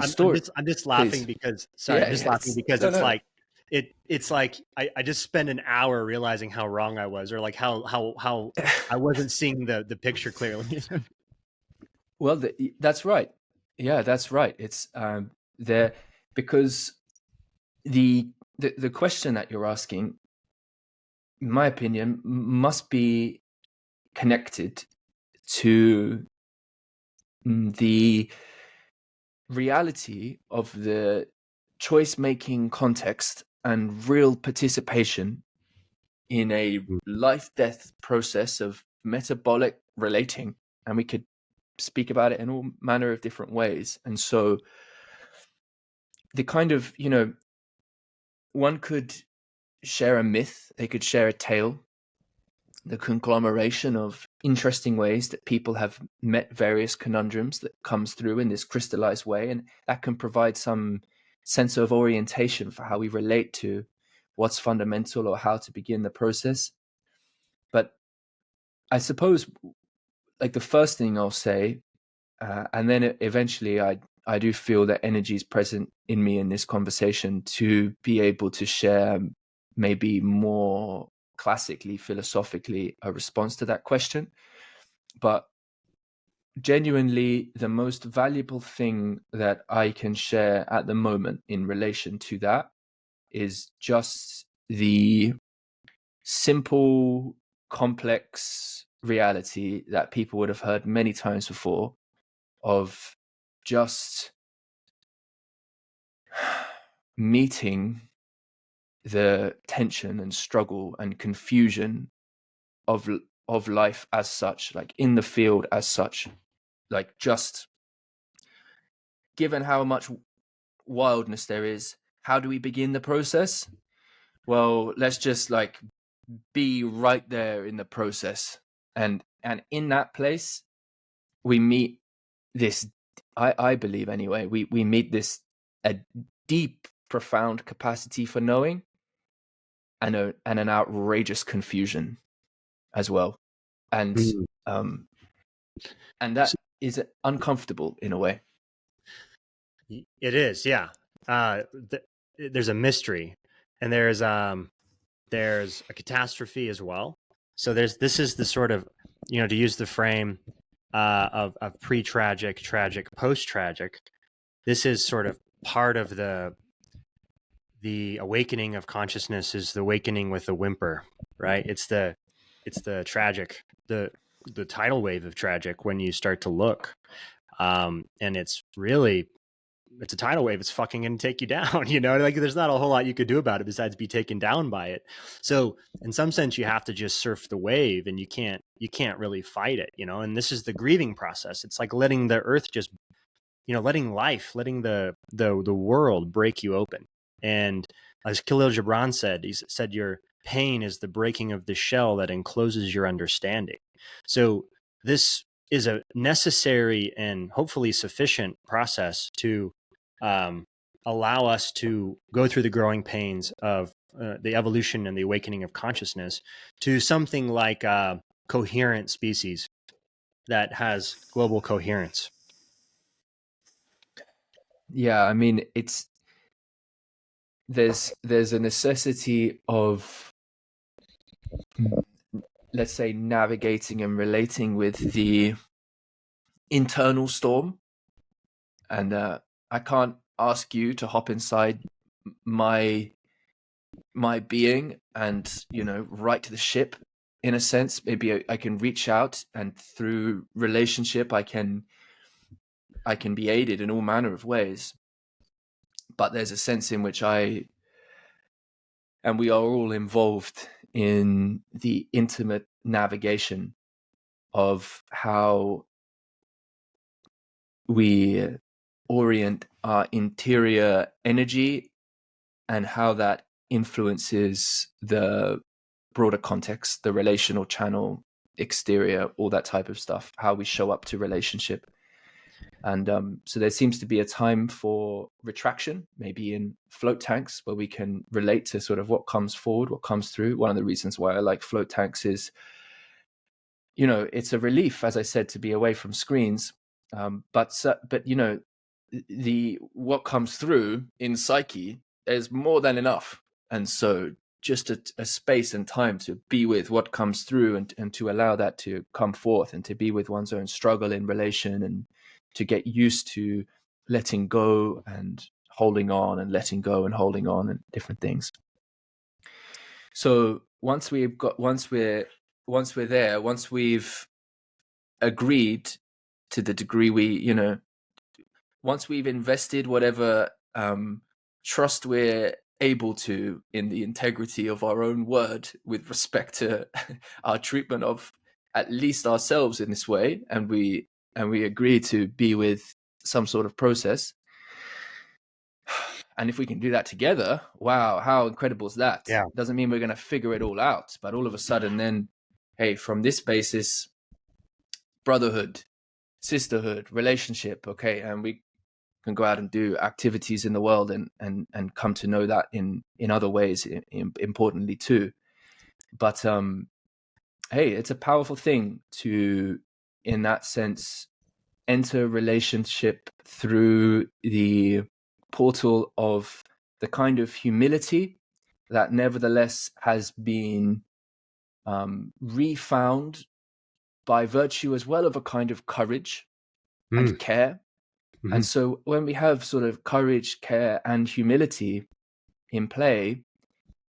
I'm just laughing please. because sorry, I'm Yeah, just laughing because no, it's no. like it's like I just spent an hour realizing how wrong I was, or like how I wasn't seeing the picture clearly. Well, that's right. Yeah, that's right. It's there because the question that you're asking, in my opinion, must be connected to the reality of the choice making context and real participation in a life death process of metabolic relating. And we could speak about it in all manner of different ways. And so the kind of, one could share a myth, they could share a tale, the conglomeration of interesting ways that people have met various conundrums that comes through in this crystallized way, and that can provide some sense of orientation for how we relate to what's fundamental or how to begin the process. But I suppose, like, the first thing I'll say, and then eventually I do feel that energy is present in me in this conversation to be able to share maybe more classically, philosophically, a response to that question. But genuinely, the most valuable thing that I can share at the moment in relation to that is just the simple, complex reality that people would have heard many times before of just meeting the tension and struggle and confusion of life as such, like in the field as such, like just given how much wildness there is, how do we begin the process? Well, let's just like be right there in the process, and in that place we meet this, I believe anyway, we meet this a deep, profound capacity for knowing, and an outrageous confusion as well, and Mm. and that is uncomfortable in a way. It is, yeah. There's a mystery, and there's a catastrophe as well. So this is the sort of, to use the frame of pre-tragic, tragic, post-tragic. This is sort of part of the awakening of consciousness, is the awakening with a whimper, right? It's the tragic, the tidal wave of tragic when you start to look, and it's a tidal wave. It's fucking gonna take you down. Like there's not a whole lot you could do about it besides be taken down by it. So in some sense, you have to just surf the wave, and you can't really fight it. And this is the grieving process. It's like letting the earth just, letting life, letting the world break you open. And as Khalil Gibran said, he said, your pain is the breaking of the shell that encloses your understanding. So this is a necessary and hopefully sufficient process to allow us to go through the growing pains of the evolution and the awakening of consciousness to something like a coherent species that has global coherence. Yeah, I mean, there's a necessity of, let's say, navigating and relating with the internal storm, and I can't ask you to hop inside my being and right to the ship, in a sense. Maybe I can reach out, and through relationship I can be aided in all manner of ways. But there's a sense in which we are all involved in the intimate navigation of how we orient our interior energy, and how that influences the broader context, the relational channel, exterior, all that type of stuff, how we show up to relationship. And so there seems to be a time for retraction, maybe in float tanks, where we can relate to sort of what comes forward, what comes through. One of the reasons why I like float tanks is, it's a relief, as I said, to be away from screens. But the what comes through in psyche is more than enough. And so just a space and time to be with what comes through, and to allow that to come forth, and to be with one's own struggle in relation, and to get used to letting go and holding on, and letting go and holding on, and different things. So once we're there, once we've agreed to the degree once we've invested whatever trust we're able to in the integrity of our own word with respect to our treatment of at least ourselves in this way, and we agree to be with some sort of process, and if we can do that together, wow, how incredible is that? Yeah. Doesn't mean we're going to figure it all out, but all of a sudden then, hey, from this basis, brotherhood, sisterhood, relationship, okay, and we can go out and do activities in the world, and come to know that in other ways, importantly too. But hey, it's a powerful thing to, in that sense, enter relationship through the portal of the kind of humility that nevertheless has been refound by virtue as well of a kind of courage and care. Mm-hmm. And so when we have sort of courage, care, and humility in play,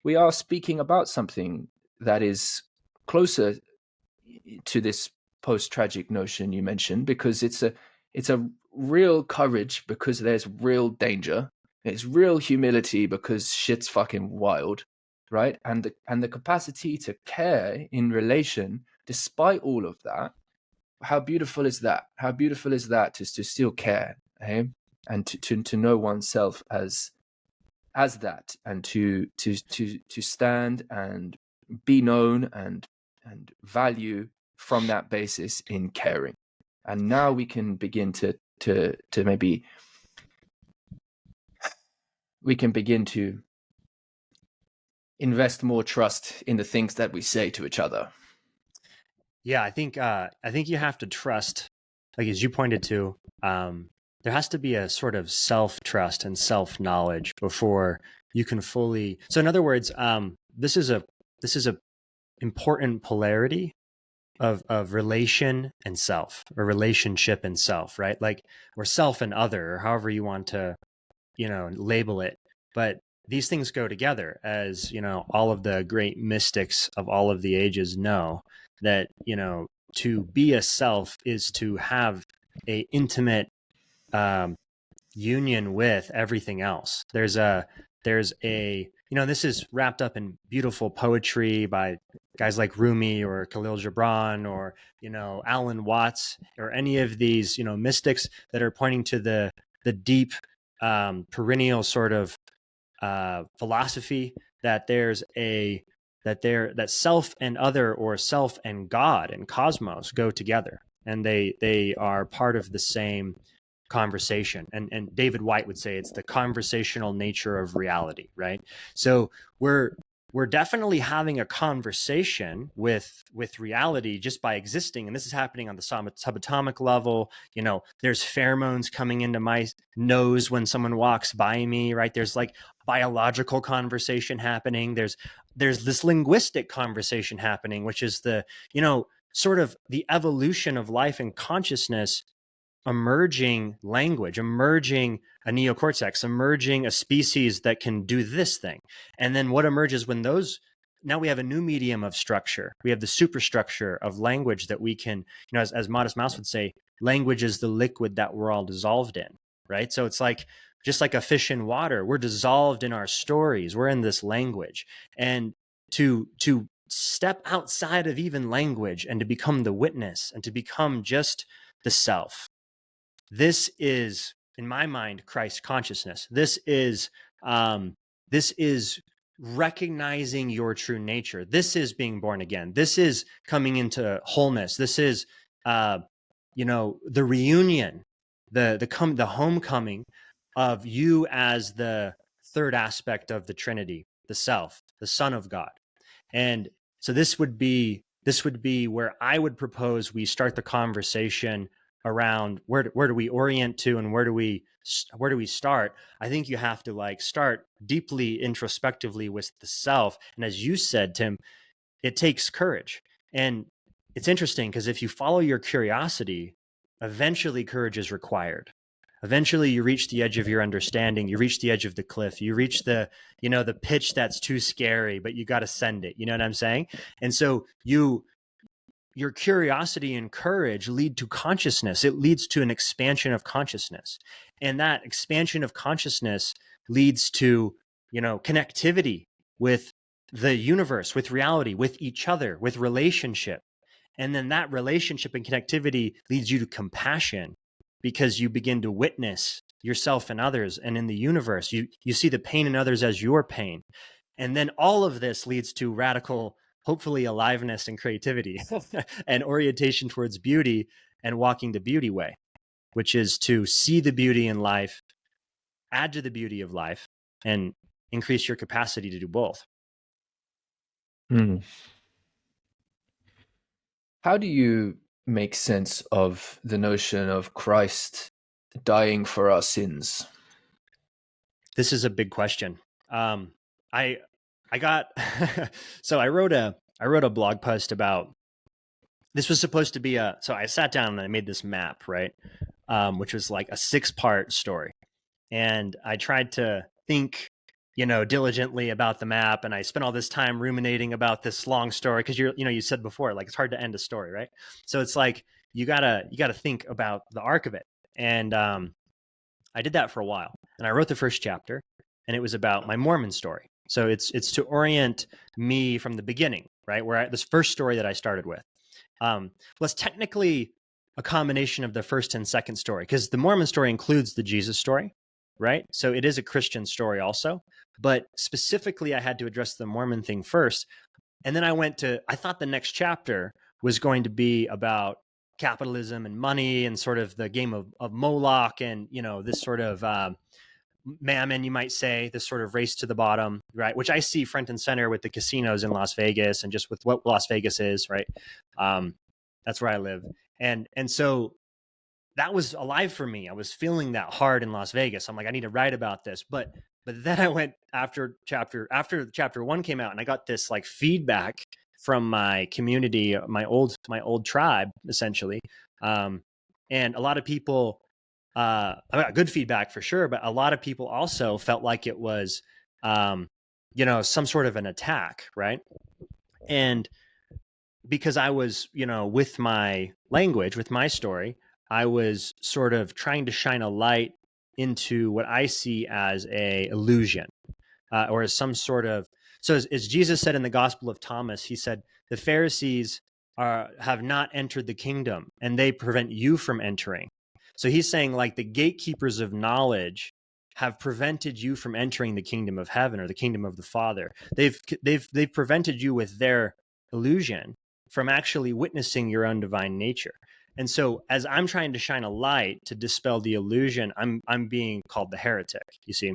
we are speaking about something that is closer to this post-tragic notion you mentioned, because it's a real courage because there's real danger. It's real humility because shit's fucking wild, right? And the capacity to care in relation despite all of that. How beautiful is that? How beautiful is that, to still care, eh? And to know oneself as that, and to stand and be known and value from that basis in caring. And now we can begin to maybe we can begin to invest more trust in the things that we say to each other. Yeah, I think you have to trust, like as you pointed to, there has to be a sort of self-trust and self-knowledge before you can fully. So in other words, this is a important polarity of relation and self, or relationship and self, right? Like, or self and other, or however you want to, label it. But these things go together, as all of the great mystics of all of the ages know, that to be a self is to have a intimate um, union with everything else. There's a this is wrapped up in beautiful poetry by guys like Rumi or Khalil Gibran or Alan Watts or any of these mystics that are pointing to the deep perennial sort of philosophy that that self and other, or self and God and cosmos, go together, and they are part of the same conversation. And David White would say it's the conversational nature of reality, right? So we're definitely having a conversation with reality just by existing, and this is happening on the subatomic level. There's pheromones coming into my nose when someone walks by me, right? There's like biological conversation happening. There's this linguistic conversation happening, which is the sort of the evolution of life and consciousness, emerging language, emerging a neocortex, emerging a species that can do this thing. And then what emerges when now we have a new medium of structure. We have the superstructure of language that we can, as Modest Mouse would say, language is the liquid that we're all dissolved in, right? So it's like, just like a fish in water, we're dissolved in our stories. We're in this language. And to step outside of even language and to become the witness and to become just the self, this is, in my mind, Christ consciousness. This is recognizing your true nature. This is being born again. This is coming into wholeness. This is, the reunion, the homecoming of you as the third aspect of the Trinity, the Self, the Son of God. And so this would be where I would propose we start the conversation around where do we orient to, and where do we start. I think you have to start deeply introspectively with the self. And as you said, Tim, it takes courage. And it's interesting because if you follow your curiosity, eventually courage is required. Eventually you reach the edge of your understanding, you reach the edge of the cliff, you reach the pitch that's too scary, but you got to send it. You know what I'm saying? And so your curiosity and courage lead to consciousness. It leads to an expansion of consciousness. And that expansion of consciousness leads to, connectivity with the universe, with reality, with each other, with relationship. And then that relationship and connectivity leads you to compassion, because you begin to witness yourself and others. And in the universe, you see the pain in others as your pain. And then all of this leads to radical, hopefully, aliveness and creativity and orientation towards beauty and walking the beauty way, which is to see the beauty in life, add to the beauty of life, and increase your capacity to do both. How do you make sense of the notion of Christ dying for our sins? This is a big question. I got so I wrote a blog post about, this was supposed to be so I sat down and I made this map, right? Which was like a 6-part story. And I tried to think, diligently about the map. And I spent all this time ruminating about this long story. Cause you said before, like, it's hard to end a story, right? So it's like, you gotta think about the arc of it. And I did that for a while. And I wrote the first chapter, and it was about my Mormon story. So it's to orient me from the beginning, right? This first story that I started with was technically a combination of the first and second story, because the Mormon story includes the Jesus story, right? So it is a Christian story also. But specifically, I had to address the Mormon thing first, And then I thought the next chapter was going to be about capitalism and money and sort of the game of Moloch and, this sort of mammon, you might say, this sort of race to the bottom, right? Which I see front and center with the casinos in Las Vegas and just with what Las Vegas is, right? That's where I live. And so that was alive for me. I was feeling that hard in Las Vegas. I'm like, I need to write about this. But then I went after chapter one came out, and I got this like feedback from my community, my old tribe, essentially. And a lot of people, I got good feedback for sure, but a lot of people also felt like it was, some sort of an attack, right? And because I was, with my language, with my story, I was sort of trying to shine a light into what I see as a illusion, or as some sort of. So as Jesus said in the Gospel of Thomas, he said, the Pharisees have not entered the kingdom, and they prevent you from entering. So he's saying, like, the gatekeepers of knowledge have prevented you from entering the kingdom of heaven or the kingdom of the Father. They've prevented you with their illusion from actually witnessing your own divine nature. And so as I'm trying to shine a light to dispel the illusion, I'm being called the heretic, you see.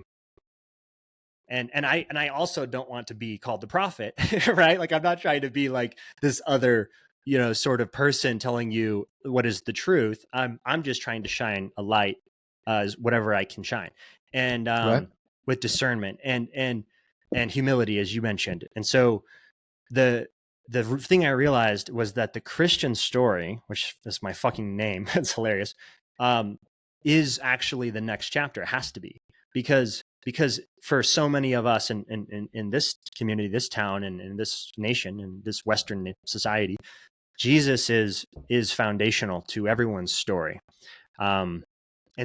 And I also don't want to be called the prophet, right? Like, I'm not trying to be like this other, sort of person telling you what is the truth. I'm just trying to shine a light, as whatever I can shine, and Right. with discernment and humility, as you mentioned. And so the thing I realized was that the Christian story, which is my fucking name, it's hilarious, is actually the next chapter. It has to be, because for so many of us in this community, this town, and in this nation, and this Western society, Jesus is foundational to everyone's story. And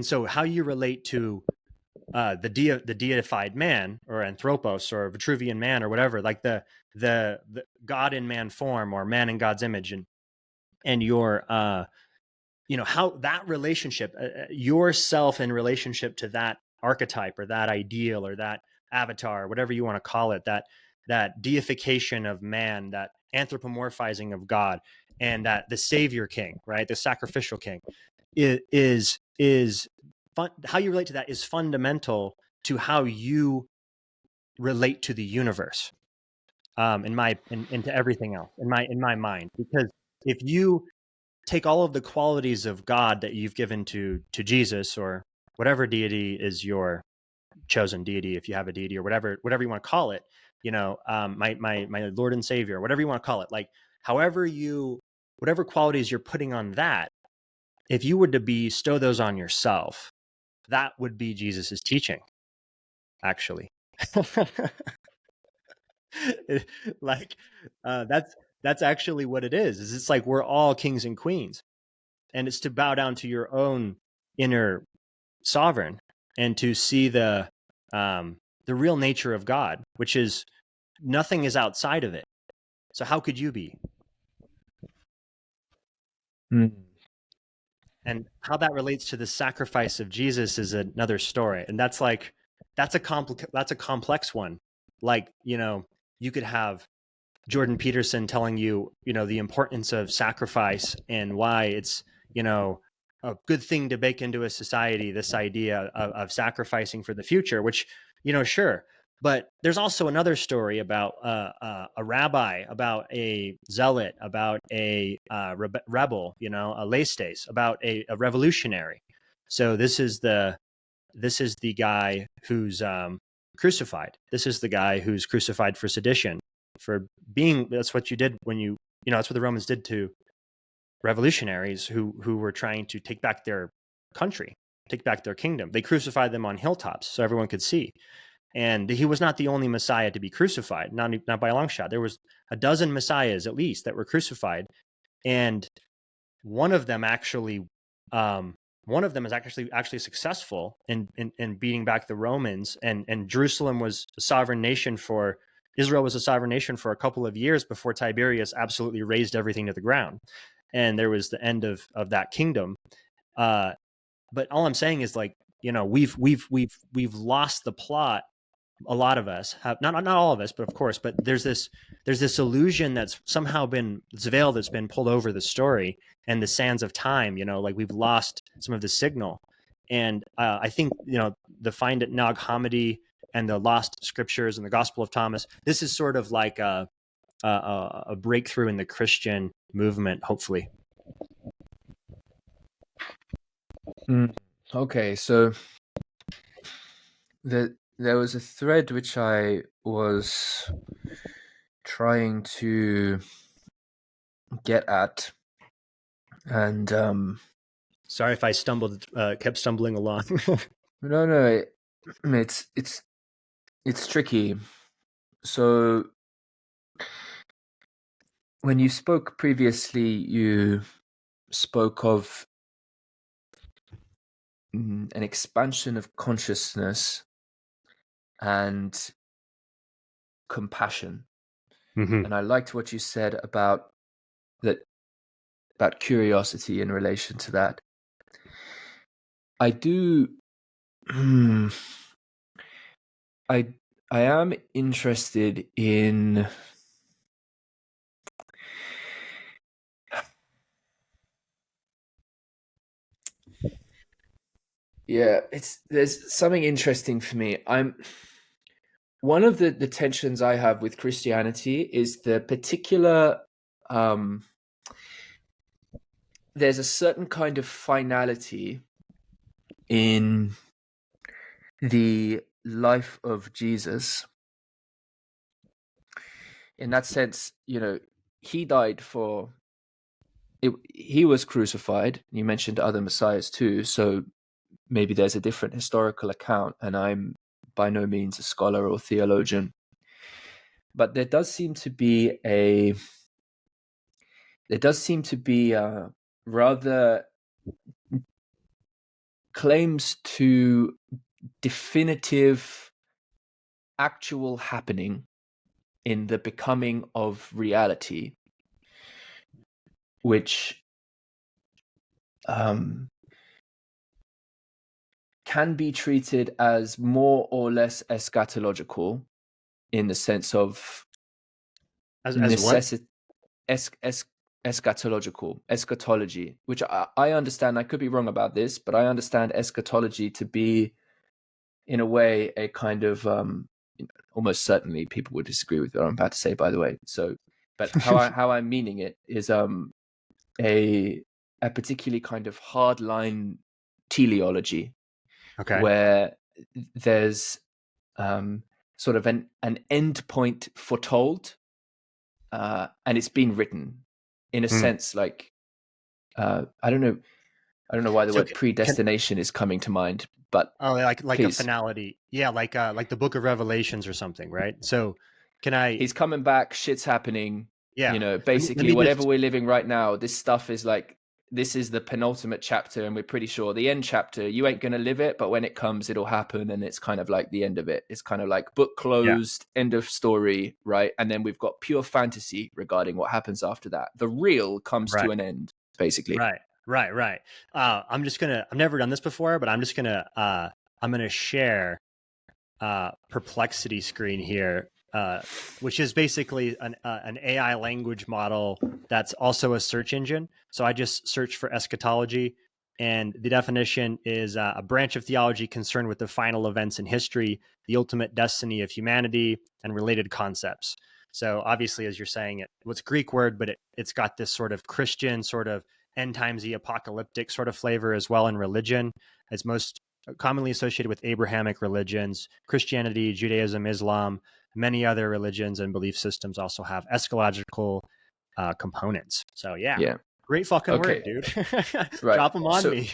so how you relate to the deified man, or anthropos, or Vitruvian man, or whatever, like the God in man form, or man in God's image, and your how that relationship, yourself in relationship to that archetype or that ideal or that avatar, whatever you want to call it, that deification of man, that anthropomorphizing of God, and that the savior king, right, the sacrificial king, is fun. How you relate to that is fundamental to how you relate to the universe, into everything else in my mind. Because if you take all of the qualities of God that you've given to Jesus, or whatever deity is your chosen deity, if you have a deity, or whatever you want to call it, my Lord and Savior, whatever you want to call it, like, whatever qualities you're putting on that, if you were to bestow those on yourself, that would be Jesus's teaching, actually. Like, that's actually what it is it's like we're all kings and queens, and it's to bow down to your own inner sovereign, and to see the real nature of God, which is nothing is outside of it. So how could you be? Mm. And how that relates to the sacrifice of Jesus is another story, and that's a complex one. Like, you could have Jordan Peterson telling you, the importance of sacrifice, and why it's, a good thing to bake into a society, this idea of sacrificing for the future, which, sure. But there's also another story about a rabbi, about a zealot, about a rebel, a lestes, about a revolutionary. So this is the guy who's crucified. This is the guy who's crucified for sedition, for being. That's what you did when that's what the Romans did to revolutionaries who were trying to take back their country, take back their kingdom. They crucified them on hilltops so everyone could see. And he was not the only Messiah to be crucified, not by a long shot. There was a dozen Messiahs at least that were crucified, and one of them actually is actually successful in beating back the Romans, and Jerusalem was a sovereign nation for Israel was a sovereign nation for a couple of years before Tiberius absolutely razed everything to the ground, and there was the end of that kingdom. But all I'm saying is, like, we've lost the plot a lot of us have, not all of us, but of course, but there's this illusion that's somehow been, this veil that's been pulled over the story and the sands of time, like we've lost some of the signal. And I think, the Find It Nag Hammadi and the Lost Scriptures and the Gospel of Thomas, this is sort of like a breakthrough in the Christian movement, hopefully. Okay, so there was a thread which I was trying to get at, and sorry if I kept stumbling along. no, it's tricky. So when you spoke previously, you spoke of an expansion of consciousness and compassion. Mm-hmm. And I liked what you said about curiosity in relation to that. I do I am interested in there's something interesting for me. One of the tensions I have with Christianity is the particular there's a certain kind of finality in the life of Jesus. In that sense, he died for he was crucified. You mentioned other messiahs too, so maybe there's a different historical account, and I'm by no means a scholar or theologian. But there does seem to be rather claims to definitive actual happening in the becoming of reality, which can be treated as more or less eschatological, in the sense of As necessity. Eschatology, which I understand. I could be wrong about this, but I understand eschatology to be, in a way, a kind of almost certainly people would disagree with what I'm about to say, by the way. So, but how I'm meaning it is a particularly kind of hardline teleology, okay. where there's sort of an end point foretold, and it's been written in a sense, like I don't know why the word predestination is coming to mind, but like please. a finality, yeah, like the Book of Revelations or something, right? So can I? He's coming back. Shit's happening. Yeah. Basically, whatever we're living right now, this stuff is like, this is the penultimate chapter, and we're pretty sure the end chapter, you ain't gonna live it, but when it comes, it'll happen, and it's kind of like the end of it. It's kind of like book closed, end of story, right? And then we've got pure fantasy regarding what happens after that. The real comes to an end, basically. Right. I've never done this before, but I'm gonna share perplexity screen here, which is basically an AI language model that's also a search engine. So I just searched for eschatology, and the definition is a branch of theology concerned with the final events in history, the ultimate destiny of humanity, and related concepts. So obviously, as you're saying, it's a Greek word, but it's got this sort of Christian, sort of end timesy apocalyptic sort of flavor as well in religion. It's most commonly associated with Abrahamic religions. Christianity, Judaism, Islam, many other religions and belief systems also have eschatological components. So yeah, great fucking work, dude. Right. Drop them on me.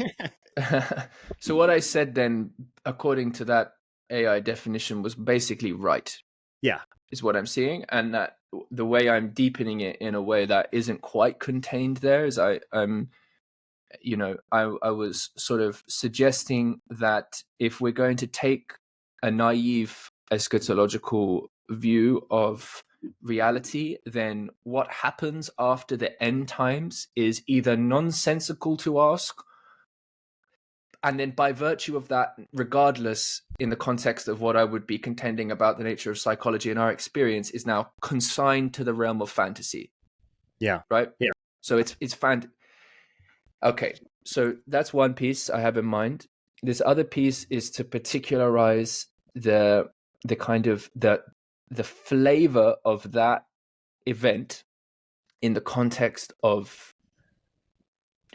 So what I said then, according to that AI definition, was basically right. Yeah, is what I'm seeing, and that the way I'm deepening it in a way that isn't quite contained there is I was sort of suggesting that if we're going to take a naive eschatological view of reality, then what happens after the end times is either nonsensical to ask, and then by virtue of that, regardless, in the context of what I would be contending about the nature of psychology and our experience, is now consigned to the realm of fantasy. Yeah. Right? Yeah. So it's okay. So that's one piece I have in mind. This other piece is to particularize the kind of the flavor of that event in the context of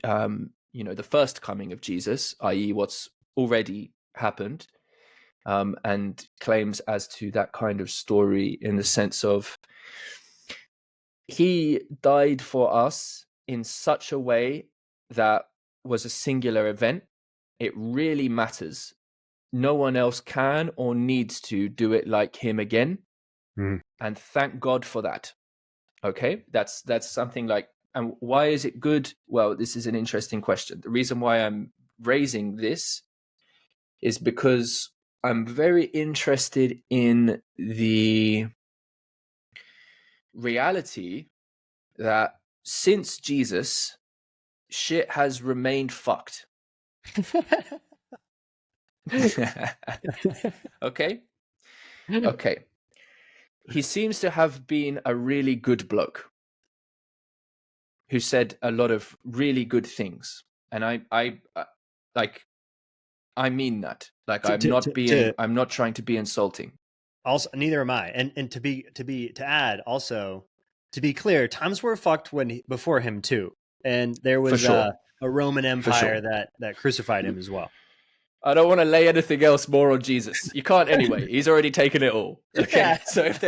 the first coming of Jesus, i.e. what's already happened, and claims as to that kind of story in the sense of he died for us in such a way that was a singular event. It really matters. No one else can or needs to do it like him again. And thank God for that. Okay, that's something like, and why is it good? Well, this is an interesting question. The reason why I'm raising this is because I'm very interested in the reality that since Jesus, shit has remained fucked. Okay? Okay. He seems to have been a really good bloke who said a lot of really good things. And I mean that. Like, I'm not trying to be insulting. Also, neither am I. And to add also, to be clear, times were fucked before him too. And there was sure. a Roman Empire that crucified him as well. I don't want to lay anything else more on Jesus. You can't anyway. He's already taken it all. Okay. Yeah. So if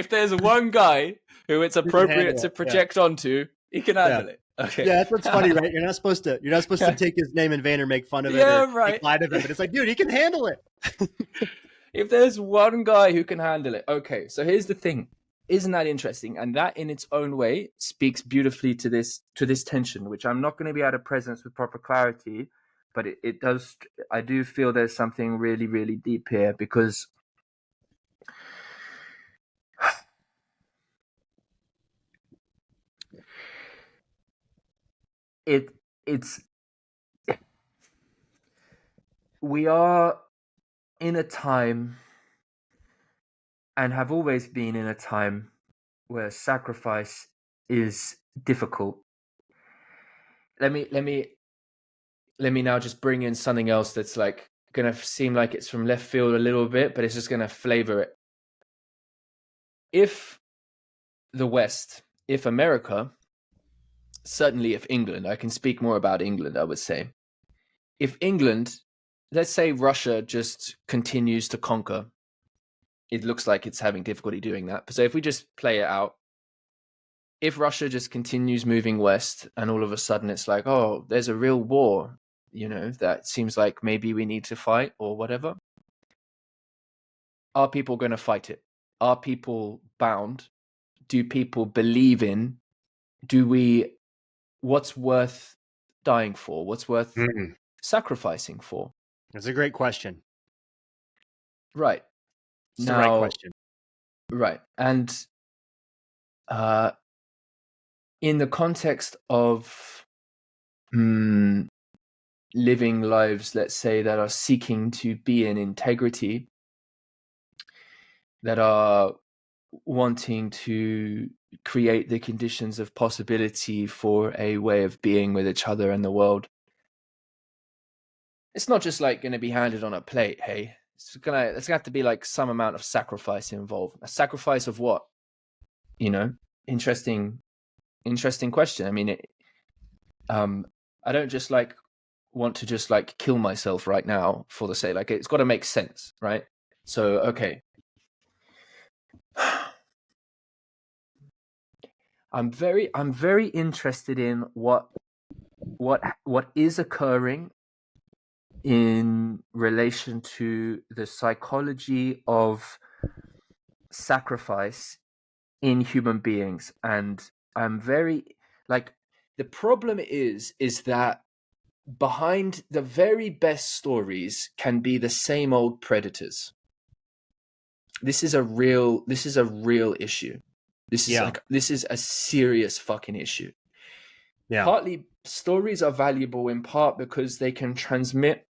there's one guy who it's appropriate to project onto, he can handle it. Okay. Yeah, that's what's funny, right? You're not supposed to take his name in vain or make fun of it or make light of it, but it's like, dude, he can handle it. If there's one guy who can handle it. Okay, so here's the thing. Isn't that interesting? And that in its own way speaks beautifully to this tension, which I'm not going to be able to present with proper clarity, but it does. I do feel there's something really, really deep here, because we are in a time, and have always been in a time, where sacrifice is difficult. Let me now just bring in something else that's like gonna seem like it's from left field a little bit, but it's just gonna flavor it. If the West, if America, certainly if England, I can speak more about England, I would say. If England, let's say Russia just continues to conquer, it looks like it's having difficulty doing that. So if we just play it out, if Russia just continues moving west and all of a sudden it's like, oh, there's a real war, that seems like maybe we need to fight or whatever, are people going to fight it? Are people bound? Do people believe in? What's worth dying for? What's worth sacrificing for? That's a great question. Right. It's the right question. Right. And in the context of living lives, let's say, that are seeking to be in integrity, that are wanting to create the conditions of possibility for a way of being with each other and the world, it's not just like going to be handed on a plate. Hey, it's gonna have to be like some amount of sacrifice involved. A sacrifice of what? Interesting question. I mean, I don't just like want to just like kill myself right now for the sake. Like, it's got to make sense, right? So okay. I'm very interested in what is occurring in relation to the psychology of sacrifice in human beings. And I'm very, like, the problem is that behind the very best stories can be the same old predators. This is a real issue. This is a serious fucking issue. Yeah. stories are valuable in part because they can transmit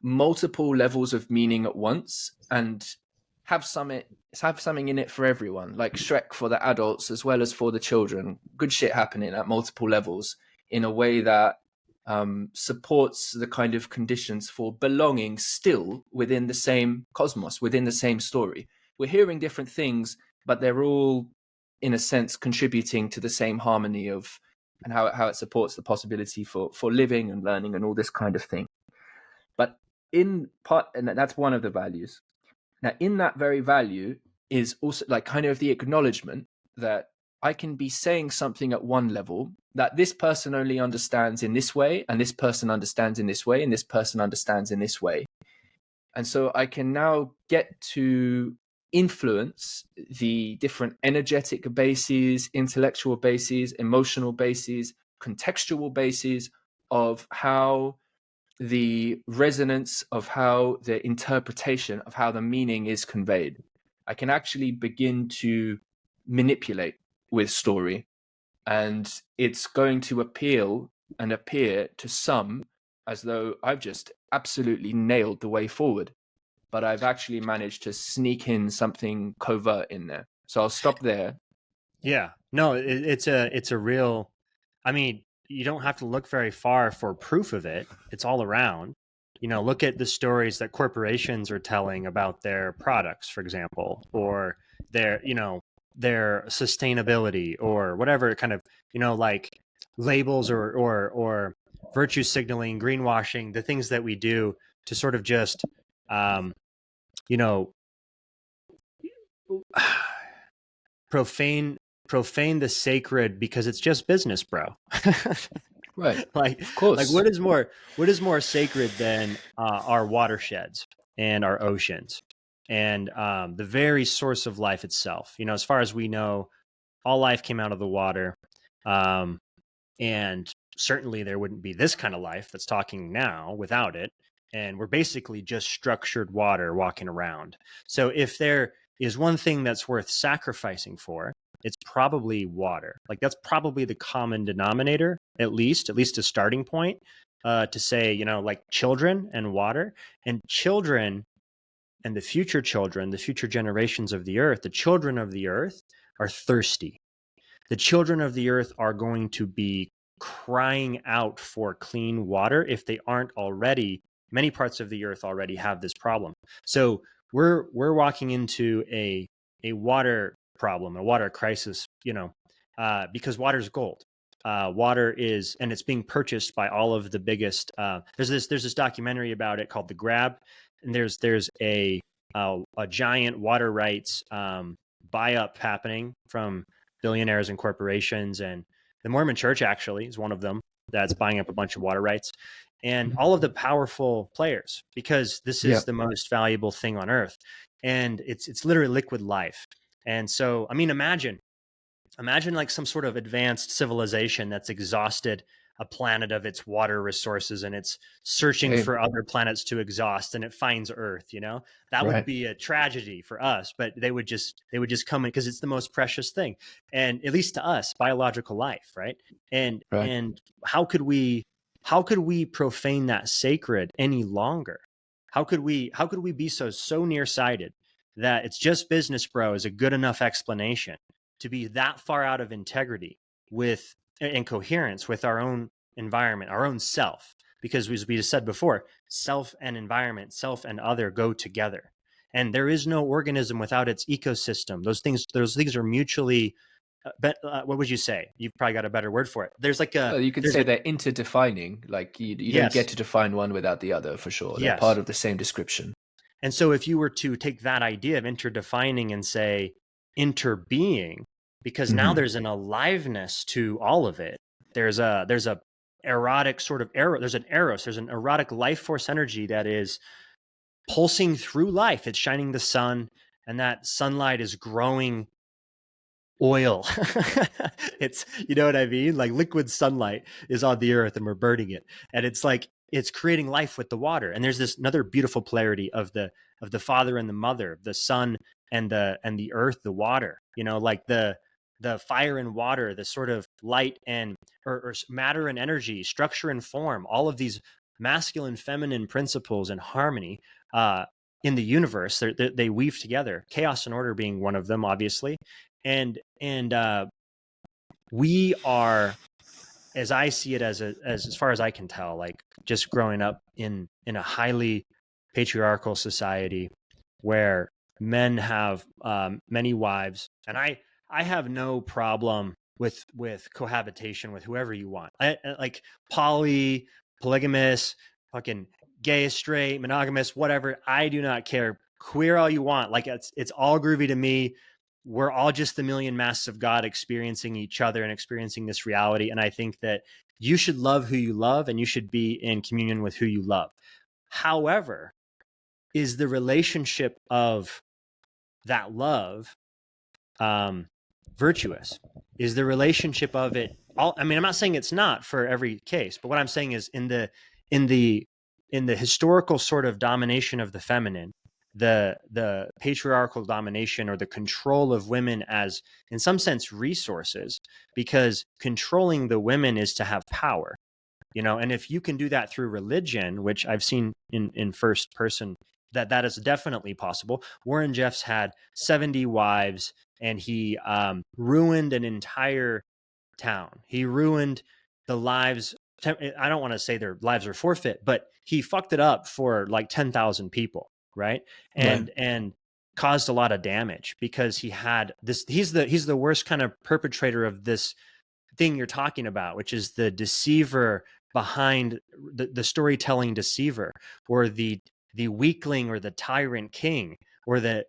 multiple levels of meaning at once and have something in it for everyone, like Shrek for the adults as well as for the children. Good shit happening at multiple levels in a way that supports the kind of conditions for belonging still within the same cosmos, within the same story. We're hearing different things, but they're all, in a sense, contributing to the same harmony of and how it supports the possibility for living and learning and all this kind of thing. But in part, and that's one of the values. Now, in that very value is also like kind of the acknowledgement that I can be saying something at one level that this person only understands in this way, and this person understands in this way, and this person understands in this way. And so I can now get to influence the different energetic bases, intellectual bases, emotional bases, contextual bases of how the resonance of how the interpretation of how the meaning is conveyed. I can actually begin to manipulate with story, and it's going to appeal and appear to some as though I've just absolutely nailed the way forward, but I've actually managed to sneak in something covert in there. So I'll stop there. Yeah, no, it's a real. I mean, you don't have to look very far for proof of it. It's all around. Look at the stories that corporations are telling about their products, for example, or their sustainability, or whatever kind of like labels or virtue signaling, greenwashing, the things that we do to sort of just um, you know profane the sacred because it's just business, bro. Right. like Of course. what is more sacred than our watersheds and our oceans and the very source of life itself? As far as we know, all life came out of the water, um, and certainly there wouldn't be this kind of life that's talking now without it. And we're basically just structured water walking around. So if there is one thing that's worth sacrificing for, it's probably water. Like that's probably the common denominator, at least a starting point, to say, like children and water. And children and the future children, the future generations of the earth, the children of the earth are thirsty. The children of the earth are going to be crying out for clean water if they aren't already. Many parts of the earth already have this problem. So we're walking into a water problem, a water crisis, because water is gold. Water is, and it's being purchased by all of the biggest. There's this documentary about it called The Grab, and there's a giant water rights buy up happening from billionaires and corporations, and the Mormon Church actually is one of them that's buying up a bunch of water rights, and all of the powerful players, because this is the most valuable thing on earth, and it's literally liquid life. And so, I mean, imagine like some sort of advanced civilization that's exhausted a planet of its water resources and it's searching for other planets to exhaust, and it finds Earth. That would be a tragedy for us, but they would just come in because it's the most precious thing, and at least to us, biological life, right? And how could we profane that sacred any longer? How could we be so nearsighted that it's just business, bro, is a good enough explanation to be that far out of integrity with and coherence with our own environment, our own self? Because as we just said before, self and environment, self and other go together. And there is no organism without its ecosystem. Those things are mutually what would you say? You've probably got a better word for it. There's like you could say they're interdefining. Like you don't get to define one without the other, for sure. They're part of the same description. And so if you were to take that idea of interdefining and say interbeing, because now there's an aliveness to all of it. There's a erotic sort of there's an eros, there's an erotic life force energy that is pulsing through life. It's shining the sun, and that sunlight is growing oil. It's, you know what I mean? Like liquid sunlight is on the earth and we're burning it. And it's like, it's creating life with the water. And there's this another beautiful polarity of the father and the mother, the sun and the earth, the water, like the fire and water, the sort of light and or matter and energy, structure and form, all of these masculine, feminine principles and harmony in the universe. They weave together. Chaos and order being one of them, obviously, and we are, as I see it, as far as I can tell, like just growing up in a highly patriarchal society where men have many wives, and I have no problem with cohabitation with whoever you want. Like polygamous, fucking gay, straight, monogamous, whatever. I do not care. Queer all you want. Like it's all groovy to me. We're all just the million masks of God experiencing each other and experiencing this reality. And I think that you should love who you love and you should be in communion with who you love. However, is the relationship of that love virtuous? Is the relationship of it all? I mean, I'm not saying it's not for every case, but what I'm saying is in the historical sort of domination of the feminine, the patriarchal domination or the control of women as, in some sense, resources, because controlling the women is to have power, and if you can do that through religion, which I've seen in first person, that is definitely possible. Warren Jeffs had 70 wives, and he ruined an entire town. He ruined the lives. I don't want to say their lives are forfeit, but he fucked it up for like 10,000 people, right? Right. And caused a lot of damage because he had this. He's the worst kind of perpetrator of this thing you're talking about, which is the deceiver behind the storytelling deceiver, or the weakling, or the tyrant king, or the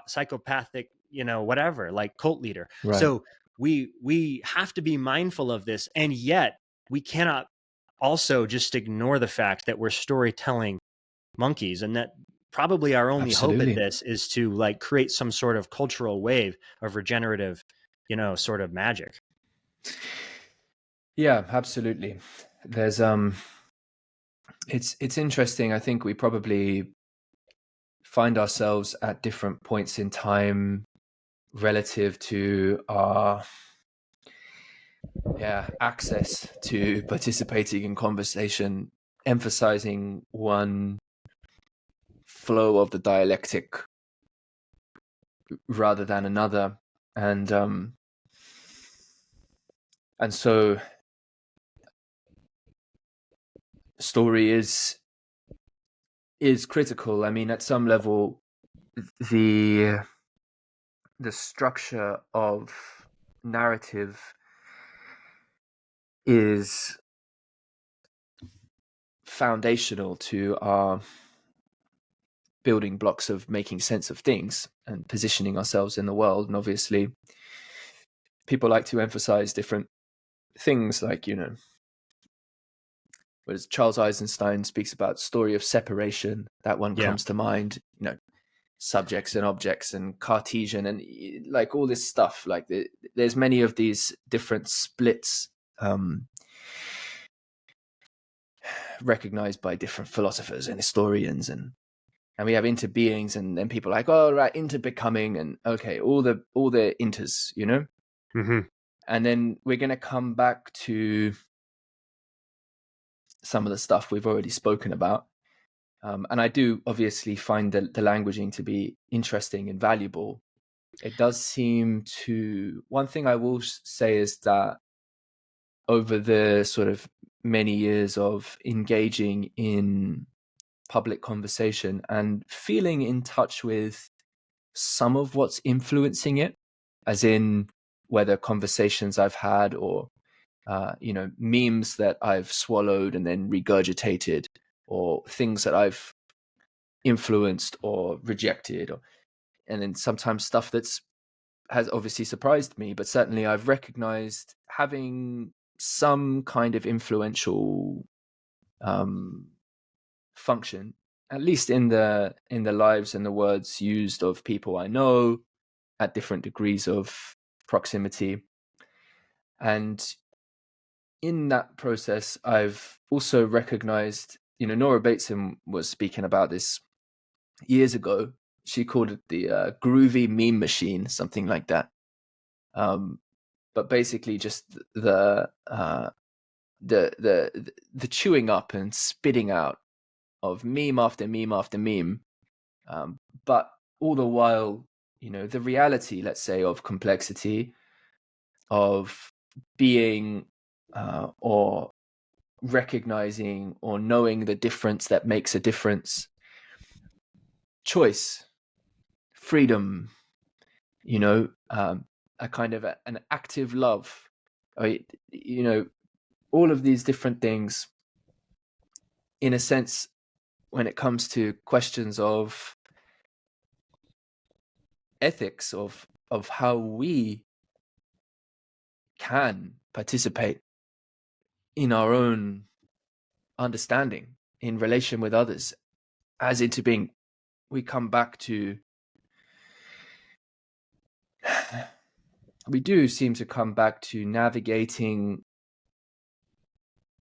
psychopathic, whatever, like cult leader. Right. So we have to be mindful of this, and yet we cannot also just ignore the fact that we're storytelling monkeys, and that probably our only hope at this is to like create some sort of cultural wave of regenerative, sort of magic. Yeah, absolutely. There's it's interesting. I think we probably find ourselves at different points in time relative to our access to participating in conversation, emphasizing one flow of the dialectic rather than another. And so story is critical. I mean, at some level, the structure of narrative is foundational to our building blocks of making sense of things and positioning ourselves in the world. And obviously, people like to emphasize different things, like, whereas Charles Eisenstein speaks about story of separation, that one comes to mind, subjects and objects and Cartesian and like all this stuff. Like there's many of these different splits recognized by different philosophers and historians, and we have interbeings, and then people are like, oh right, interbecoming, and okay, all the inters, Mm-hmm. And then we're going to come back to some of the stuff we've already spoken about. And I do obviously find the languaging to be interesting and valuable. It does seem to, one thing I will say is that over the sort of many years of engaging in public conversation and feeling in touch with some of what's influencing it, as in whether conversations I've had or memes that I've swallowed and then regurgitated, or things that I've influenced or rejected, and then sometimes stuff has obviously surprised me, but certainly I've recognized having some kind of influential function, at least in the lives and the words used of people I know at different degrees of proximity. And in that process, I've also recognized, Nora Bateson was speaking about this years ago. She called it the groovy meme machine, something like that. but basically just the chewing up and spitting out of meme after meme after meme, but all the while, the reality, let's say, of complexity, of being or recognizing or knowing the difference that makes a difference, choice, freedom, a kind of an active love, all of these different things, in a sense, when it comes to questions of ethics, of how we can participate in our own understanding in relation with others as into being, we come back to, we do seem to come back to navigating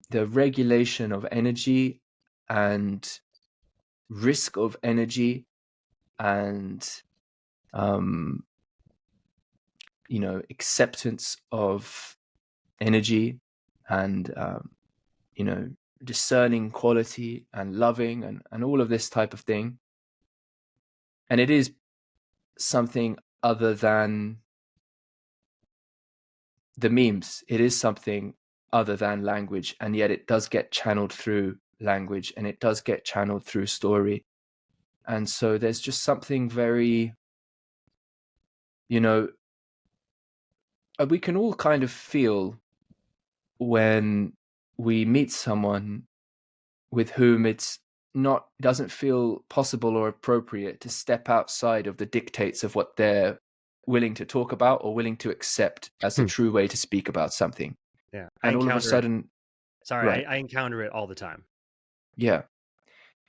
the regulation of energy and risk of energy and acceptance of energy and discerning quality and loving and all of this type of thing. And it is something other than the memes. It is something other than language, and yet it does get channeled through language, and it does get channeled through story. And so there's just something very, we can all kind of feel when we meet someone with whom doesn't feel possible or appropriate to step outside of the dictates of what they're willing to talk about or willing to accept as a true way to speak about something. Yeah. And all of a sudden, I encounter it all the time. Yeah.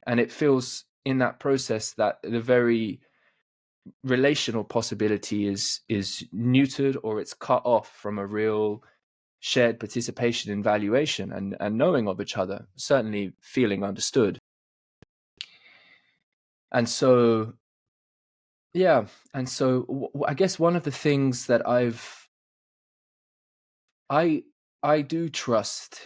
And it feels in that process that the very relational possibility is neutered, or it's cut off from a real shared participation in valuation and knowing of each other, certainly feeling understood. And so, I guess one of the things that I do trust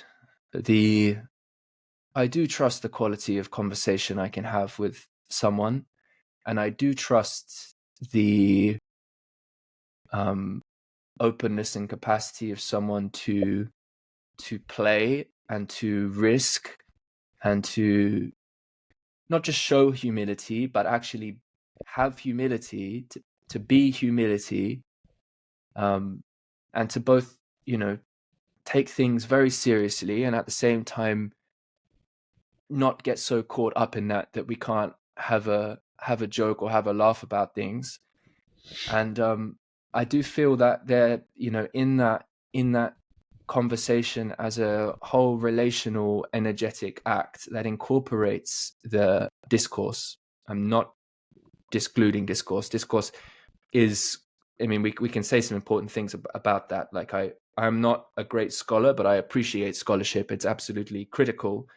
the quality of conversation I can have with someone, and I do trust the openness and capacity of someone to play and to risk and to not just show humility, but actually have humility, to be humility, and to both, take things very seriously and at the same time not get so caught up in that we can't have a joke or have a laugh about things. And I do feel that there, in that conversation as a whole relational energetic act that incorporates the discourse. I'm not discluding discourse. Discourse is, we can say some important things about that. Like I'm not a great scholar, but I appreciate scholarship. It's absolutely critical,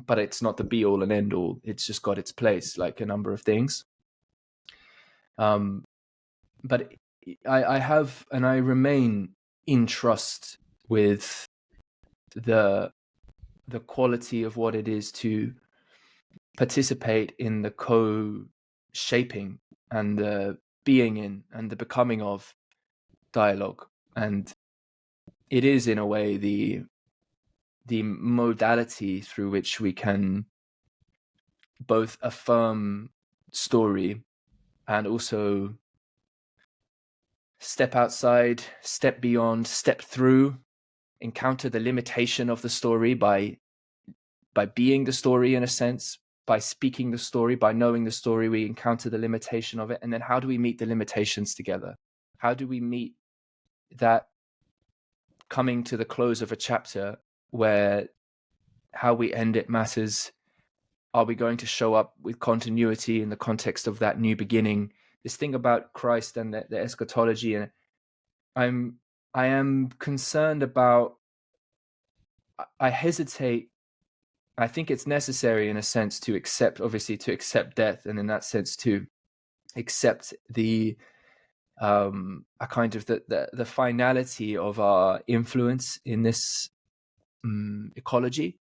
but it's not the be all and end all. It's just got its place, like a number of things. But I have, and I remain in trust with the quality of what it is to participate in the co-shaping and the being in and the becoming of dialogue. And it is, in a way, the modality through which we can both affirm story and also step outside, step beyond, step through, encounter the limitation of the story by being the story, in a sense, by speaking the story, by knowing the story. We encounter the limitation of it. And then how do we meet the limitations together? How do we meet that coming to the close of a chapter where how we end it matters? Are we going to show up with continuity in the context of that new beginning? This thing about Christ and the eschatology, and I am concerned about, I hesitate. I think it's necessary, in a sense, to accept death, and in that sense to accept the a kind of the finality of our influence in this ecology.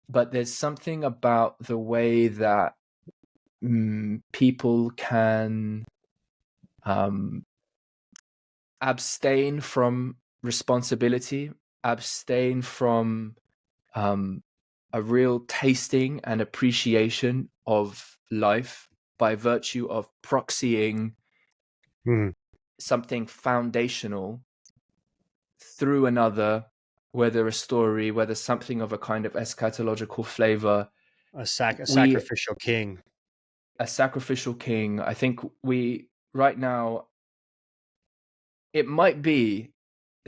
But there's something about the way that people can abstain from responsibility, abstain from a real tasting and appreciation of life by virtue of proxying something foundational through another, whether a story, whether something of a kind of eschatological flavor. A sacrificial king. A sacrificial king. I think we, right now, it might be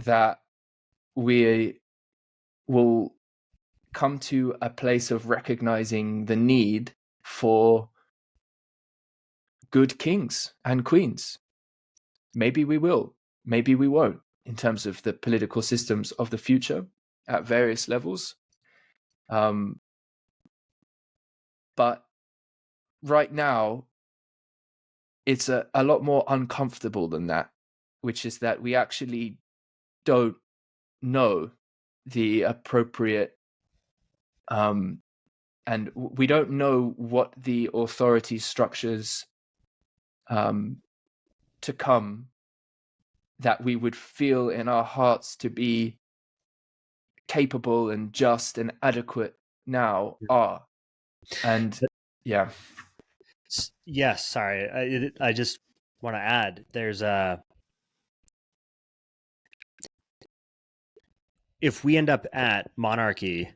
that we will come to a place of recognizing the need for good kings and queens. Maybe we will, maybe we won't, in terms of the political systems of the future at various levels. But right now, it's a lot more uncomfortable than that, which is that we actually don't know the appropriate and we don't know what the authority structures to come that we would feel in our hearts to be capable and just and adequate now are. And yeah. Yes, sorry. I just want to add, there's if we end up at monarchy,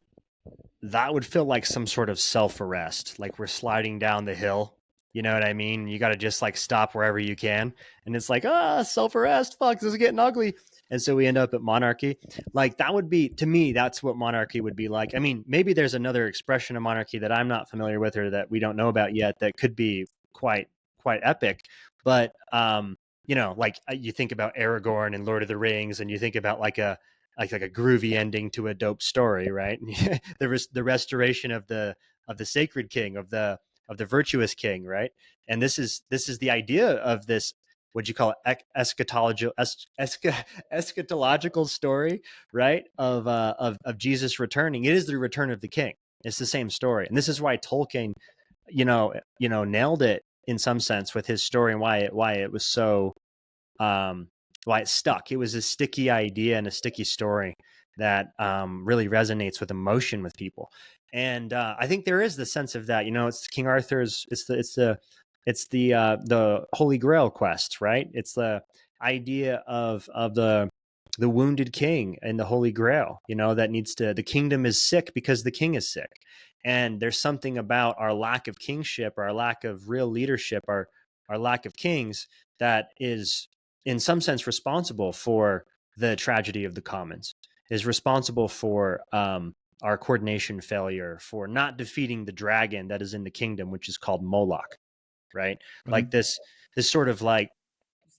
that would feel like some sort of self-arrest, like we're sliding down the hill. You know what I mean? You got to just like stop wherever you can. And it's like, self-arrest, fuck, this is getting ugly. And so we end up at monarchy. Like that would be, to me, that's what monarchy would be like. I mean, maybe there's another expression of monarchy that I'm not familiar with or that we don't know about yet that could be quite epic. But like you think about Aragorn and Lord of the Rings, and you think about like a groovy ending to a dope story, right? The restoration of the sacred king, of the virtuous king, right? And this is the idea of this, what you call it, eschatological story, right? Of Jesus returning. It is the return of the king. It's the same story, and this is why Tolkien, nailed it in some sense with his story, and why it was so why it stuck. It was a sticky idea and a sticky story that really resonates with emotion with people. And I think there is the sense of that. It's King Arthur's. It's the Holy Grail quest, right? It's the idea of the wounded king and the Holy Grail. That needs to. The kingdom is sick because the king is sick. And there's something about our lack of kingship, our lack of real leadership, our lack of kings that is in some sense responsible for the tragedy of the commons, is responsible for our coordination failure, for not defeating the dragon that is in the kingdom, which is called Moloch, right? Mm-hmm. Like this sort of like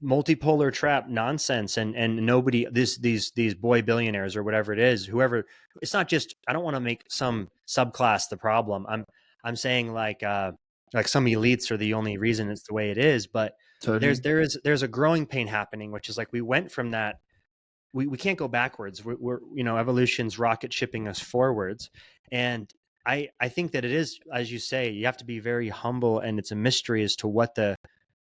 multipolar trap nonsense, and nobody, these boy billionaires or whatever it is, whoever, it's not just, I don't want to make some subclass the problem. I'm saying like some elites are the only reason it's the way it is, but totally. There's a growing pain happening, which is like we went from that. We can't go backwards. We're evolution's rocket shipping us forwards, and I think that it is, as you say, you have to be very humble, and it's a mystery as to what the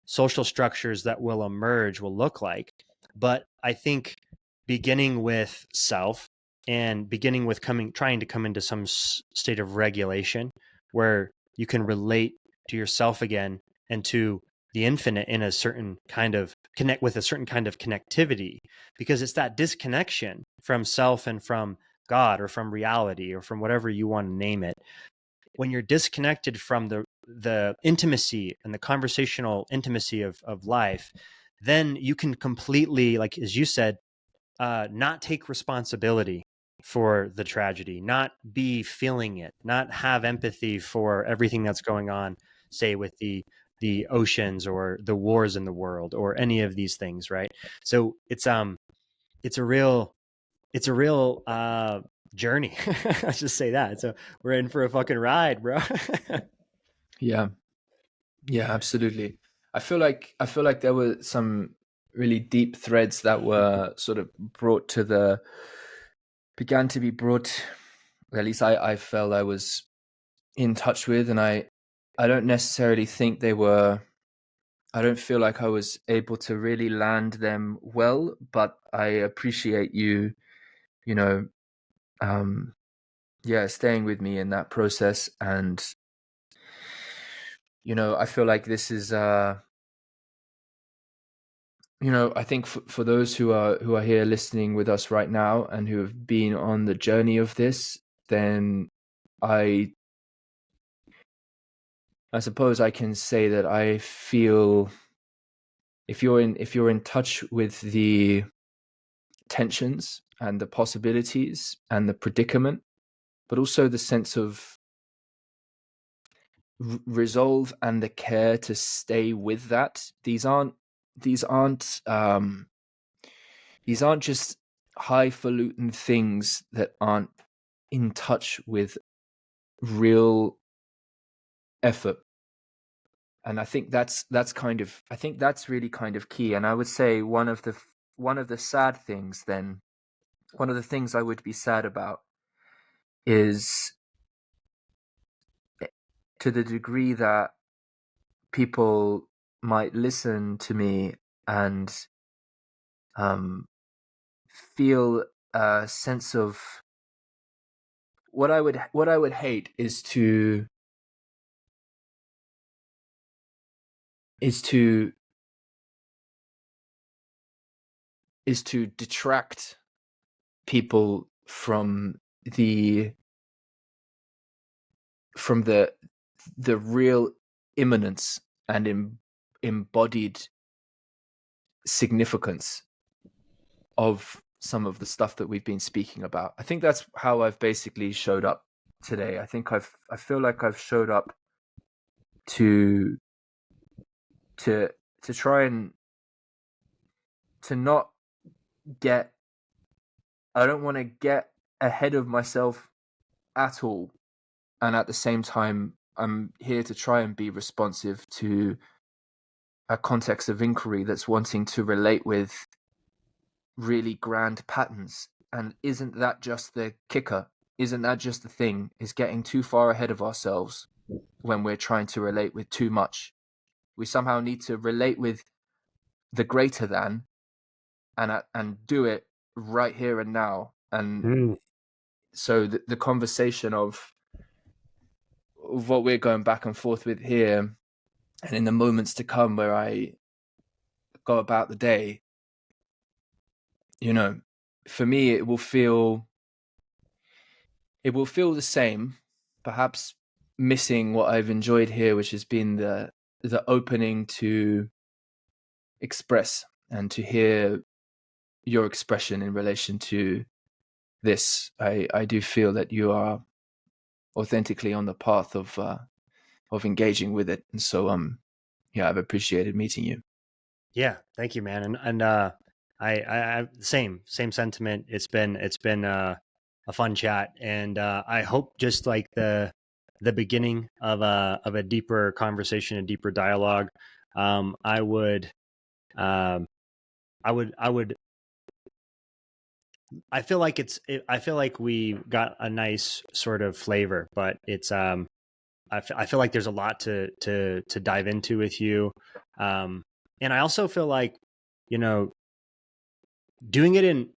social structures that will emerge will look like. But I think beginning with self and beginning with trying to come into some state of regulation where you can relate to yourself again and to the infinite in a certain kind of with a certain kind of connectivity, because it's that disconnection from self and from God or from reality or from whatever you want to name it. When you're disconnected from the intimacy and the conversational intimacy of life, then you can completely, like as you said, not take responsibility for the tragedy, not be feeling it, not have empathy for everything that's going on, say with the oceans or the wars in the world or any of these things, right? So it's a real journey. Let's just say that. So we're in for a fucking ride, bro. Yeah, absolutely. I feel like there were some really deep threads that were sort of began to be brought. At least I felt I was in touch with, and I don't necessarily think they were. I don't feel like I was able to really land them well, but I appreciate you, you know, um, yeah, staying with me in that process. And, I feel like this is, I think for those who are here listening with us right now and who have been on the journey of this, then I I suppose I can say that I feel if you're in touch with the tensions and the possibilities and the predicament, but also the sense of resolve and the care to stay with that. These aren't these aren't just highfalutin things that aren't in touch with real effort. And I think that's really kind of key. And I would say one of the sad things then, one of the things I would be sad about is to the degree that people might listen to me and feel a sense of what I would hate is to detract people the from the real immanence and embodied significance of some of the stuff that we've been speaking about. I think that's how I've basically showed up today. I feel like I've showed up to to to try and to not get I don't want to get ahead of myself at all. And at the same time, I'm here to try and be responsive to a context of inquiry that's wanting to relate with really grand patterns. And isn't that just the kicker? Isn't that just the thing? Is getting too far ahead of ourselves when we're trying to relate with too much. We somehow need to relate with the greater than and do it right here and now. And so the conversation of what we're going back and forth with here, and in the moments to come where I go about the day, for me it will feel the same, perhaps missing what I've enjoyed here, which has been the opening to express and to hear your expression in relation to this. I do feel that you are authentically on the path of engaging with it, and so yeah, I've appreciated meeting you. Yeah, thank you, man. And I same sentiment. It's been a fun chat, and I hope just like the beginning of a deeper conversation, a deeper dialogue. I would um, I would I feel like I feel like we got a nice sort of flavor, but it's I feel like there's a lot to dive into with you. And I also feel like, you know, doing it in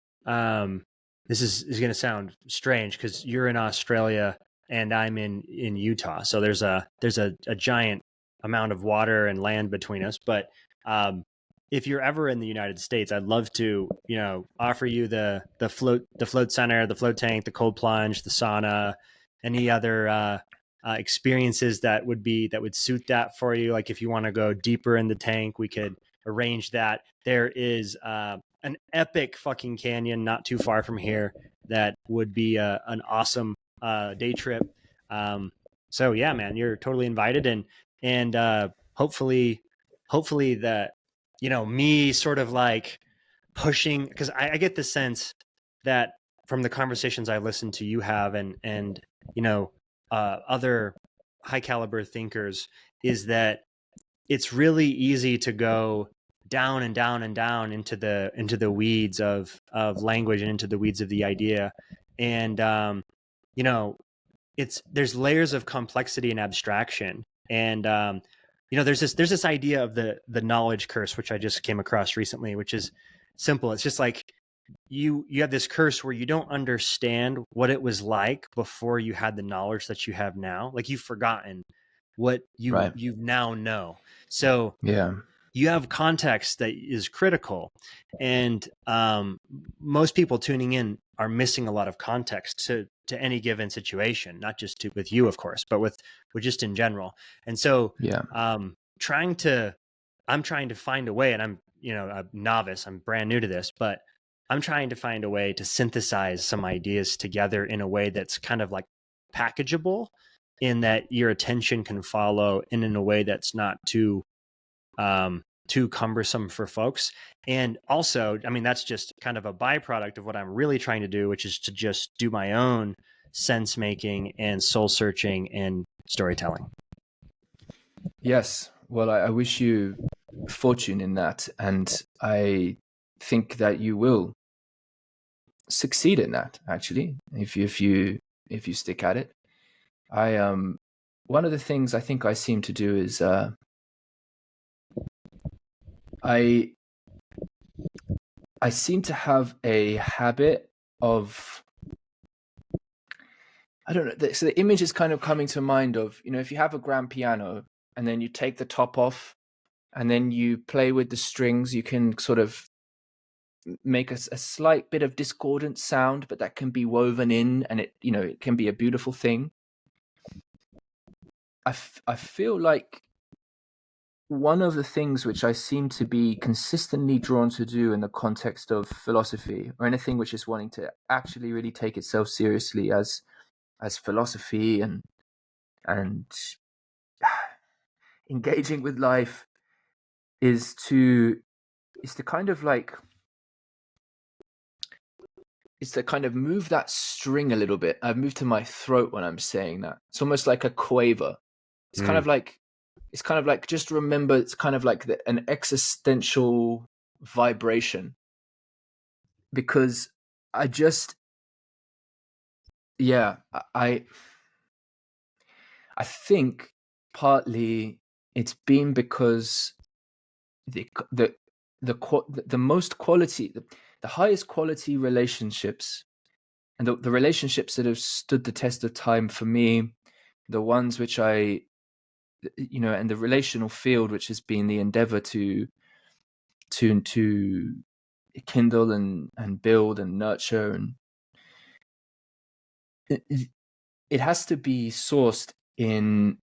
this is going to sound strange because you're in Australia and I'm in Utah, so there's a giant amount of water and land between us. But if you're ever in the United States, I'd love to offer you the float center, the float tank, the cold plunge, the sauna, any other experiences that would suit that for you. Like if you want to go deeper in the tank, we could arrange that. There is an epic fucking canyon not too far from here that would be an awesome day trip. Um, so yeah, man, you're totally invited, and hopefully that me sort of like pushing, because I get the sense that from the conversations I listened to you have and other high caliber thinkers, is that it's really easy to go down and down and down into the weeds of language and into the weeds of the idea. And you know, there's layers of complexity and abstraction. And there's this idea of the knowledge curse, which I just came across recently, which is simple. It's just like you have this curse where you don't understand what it was like before you had the knowledge that you have now. Like, you've forgotten what you now know. So Yeah. you have context that is critical, and most people tuning in are missing a lot of context to any given situation, not just with you, of course, but with just in general. And so I'm trying to find a way, and I'm a novice, I'm brand new to this, but I'm trying to find a way to synthesize some ideas together in a way that's kind of like packageable, in that your attention can follow, and in a way that's not too cumbersome for folks. And also, I mean, that's just kind of a byproduct of what I'm really trying to do, which is to just do my own sense making and soul searching and storytelling. Yes. Well, I wish you fortune in that, and I think that you will succeed in that, actually, if you stick at it. One of the things I think I seem to do is I seem to have a habit of, I don't know, so the image is kind of coming to mind of, if you have a grand piano and then you take the top off and then you play with the strings, you can sort of make a slight bit of discordant sound, but that can be woven in, and it can be a beautiful thing. I feel like one of the things which I seem to be consistently drawn to do in the context of philosophy, or anything which is wanting to actually really take itself seriously as philosophy and engaging with life, is to kind of move that string a little bit. I've moved to my throat when I'm saying that. It's almost like a quaver. It's kind of like, just remember, it's kind of like an existential vibration, because I think partly it's been because the most quality, the highest quality relationships, and the relationships that have stood the test of time for me, the ones which and the relational field, which has been the endeavor to kindle and build and nurture, and it has to be sourced in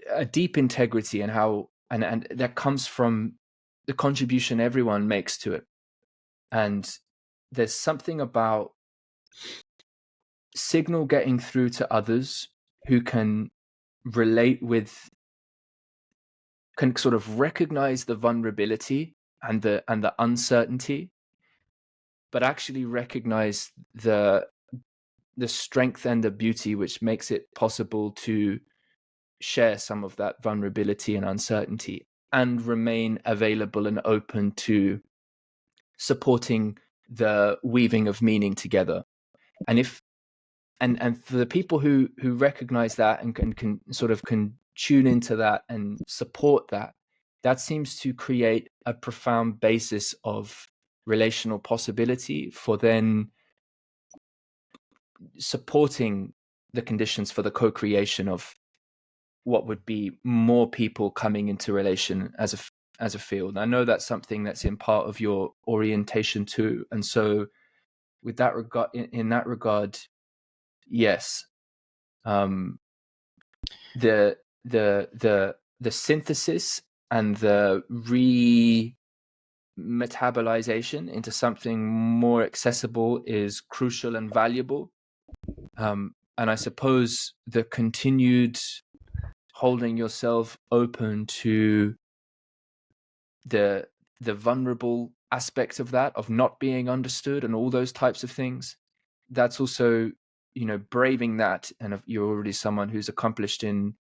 a deep integrity, and how and that comes from the contribution everyone makes to it. And there's something about signal getting through to others who can relate with, can sort of recognize the vulnerability and the uncertainty, but actually recognize the strength and the beauty which makes it possible to share some of that vulnerability and uncertainty, and remain available and open to supporting the weaving of meaning together. And if and for the people who recognize that and can sort of can tune into that and support that, that seems to create a profound basis of relational possibility for then supporting the conditions for the co-creation of what would be more people coming into relation as a field. And I know that's something that's in part of your orientation too. And so with that regard, in that regard, yes, the synthesis and the metabolization into something more accessible is crucial and valuable. And I suppose the continued holding yourself open to the vulnerable aspect of that, of not being understood and all those types of things, that's also, braving that. And you're already someone who's accomplished in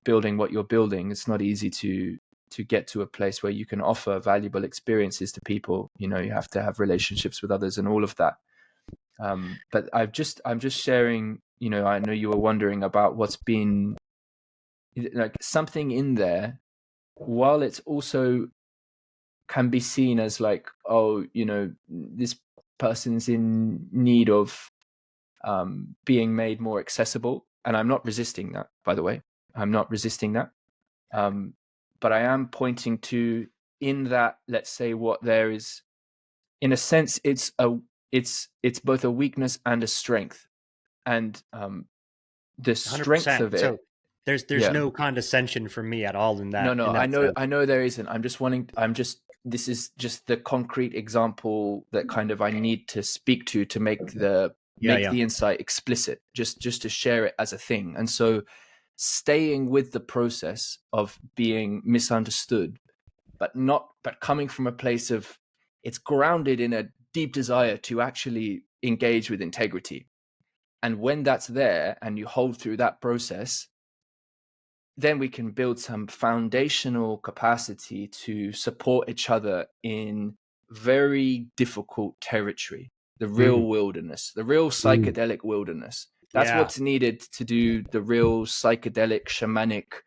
building what you're building. It's not easy to to get to a place where you can offer valuable experiences to people, you have to have relationships with others and all of that. But I'm just sharing, I know you were wondering about what's been like something in there, while it's also can be seen as like, oh, this person's in need of being made more accessible. And I'm not resisting that, by the way. I'm not resisting that. But I am pointing to, in that, let's say, what there is, in a sense, it's both a weakness and a strength. And the strength 100%. of it, So there's no condescension from me at all in no, that I sense. know there isn't. This is just the concrete example that kind of I need to speak to make the insight explicit, just to share it as a thing. And so staying with the process of being misunderstood, but coming from a place of, it's grounded in a deep desire to actually engage with integrity. And when that's there and you hold through that process, then we can build some foundational capacity to support each other in very difficult territory, the real wilderness, the real psychedelic wilderness. That's what's needed to do the real psychedelic shamanic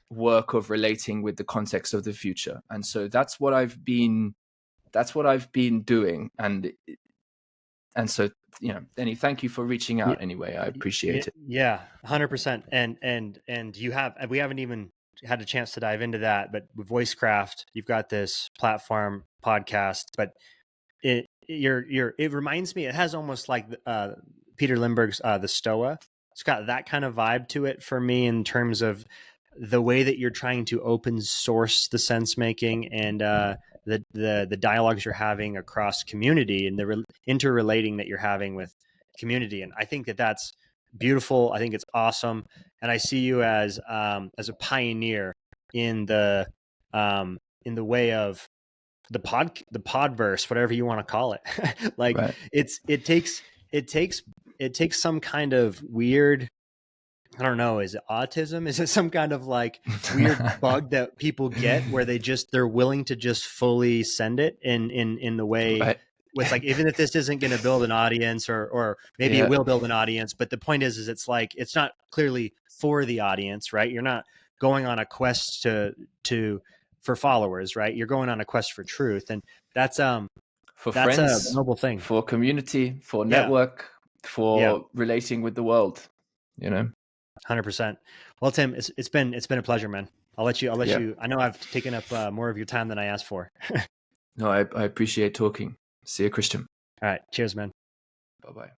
work of relating with the context of the future. And so that's what I've been doing. And so, Danny, thank you for reaching out anyway. I appreciate it. Yeah, 100%. And we haven't even had a chance to dive into that, but with Voicecraft, you've got this platform podcast, but it reminds me, it has almost like Peter Lindbergh's The Stoa. It's got that kind of vibe to it for me, in terms of the way that you're trying to open source the sense making, and the dialogues you're having across community, and the interrelating that you're having with community. And I think that that's beautiful. I think it's awesome. And I see you as a pioneer in the way of the podverse, whatever you want to call it. Like, right. it takes some kind of weird, I don't know, is it autism? Is it some kind of like weird bug that people get, where they're willing to just fully send it in the way, right. it's like, even if this isn't going to build an audience, or maybe it will build an audience, but the point is it's like, it's not clearly for the audience, right? You're not going on a quest for followers, right? You're going on a quest for truth. And that's for that's friends, a noble thing, for community, for network, for relating with the world, 100%. Well, Tim, it's been a pleasure, man. I'll let you, I know I've taken up more of your time than I asked for. No, I appreciate talking. See you, Christian. All right. Cheers, man. Bye-bye.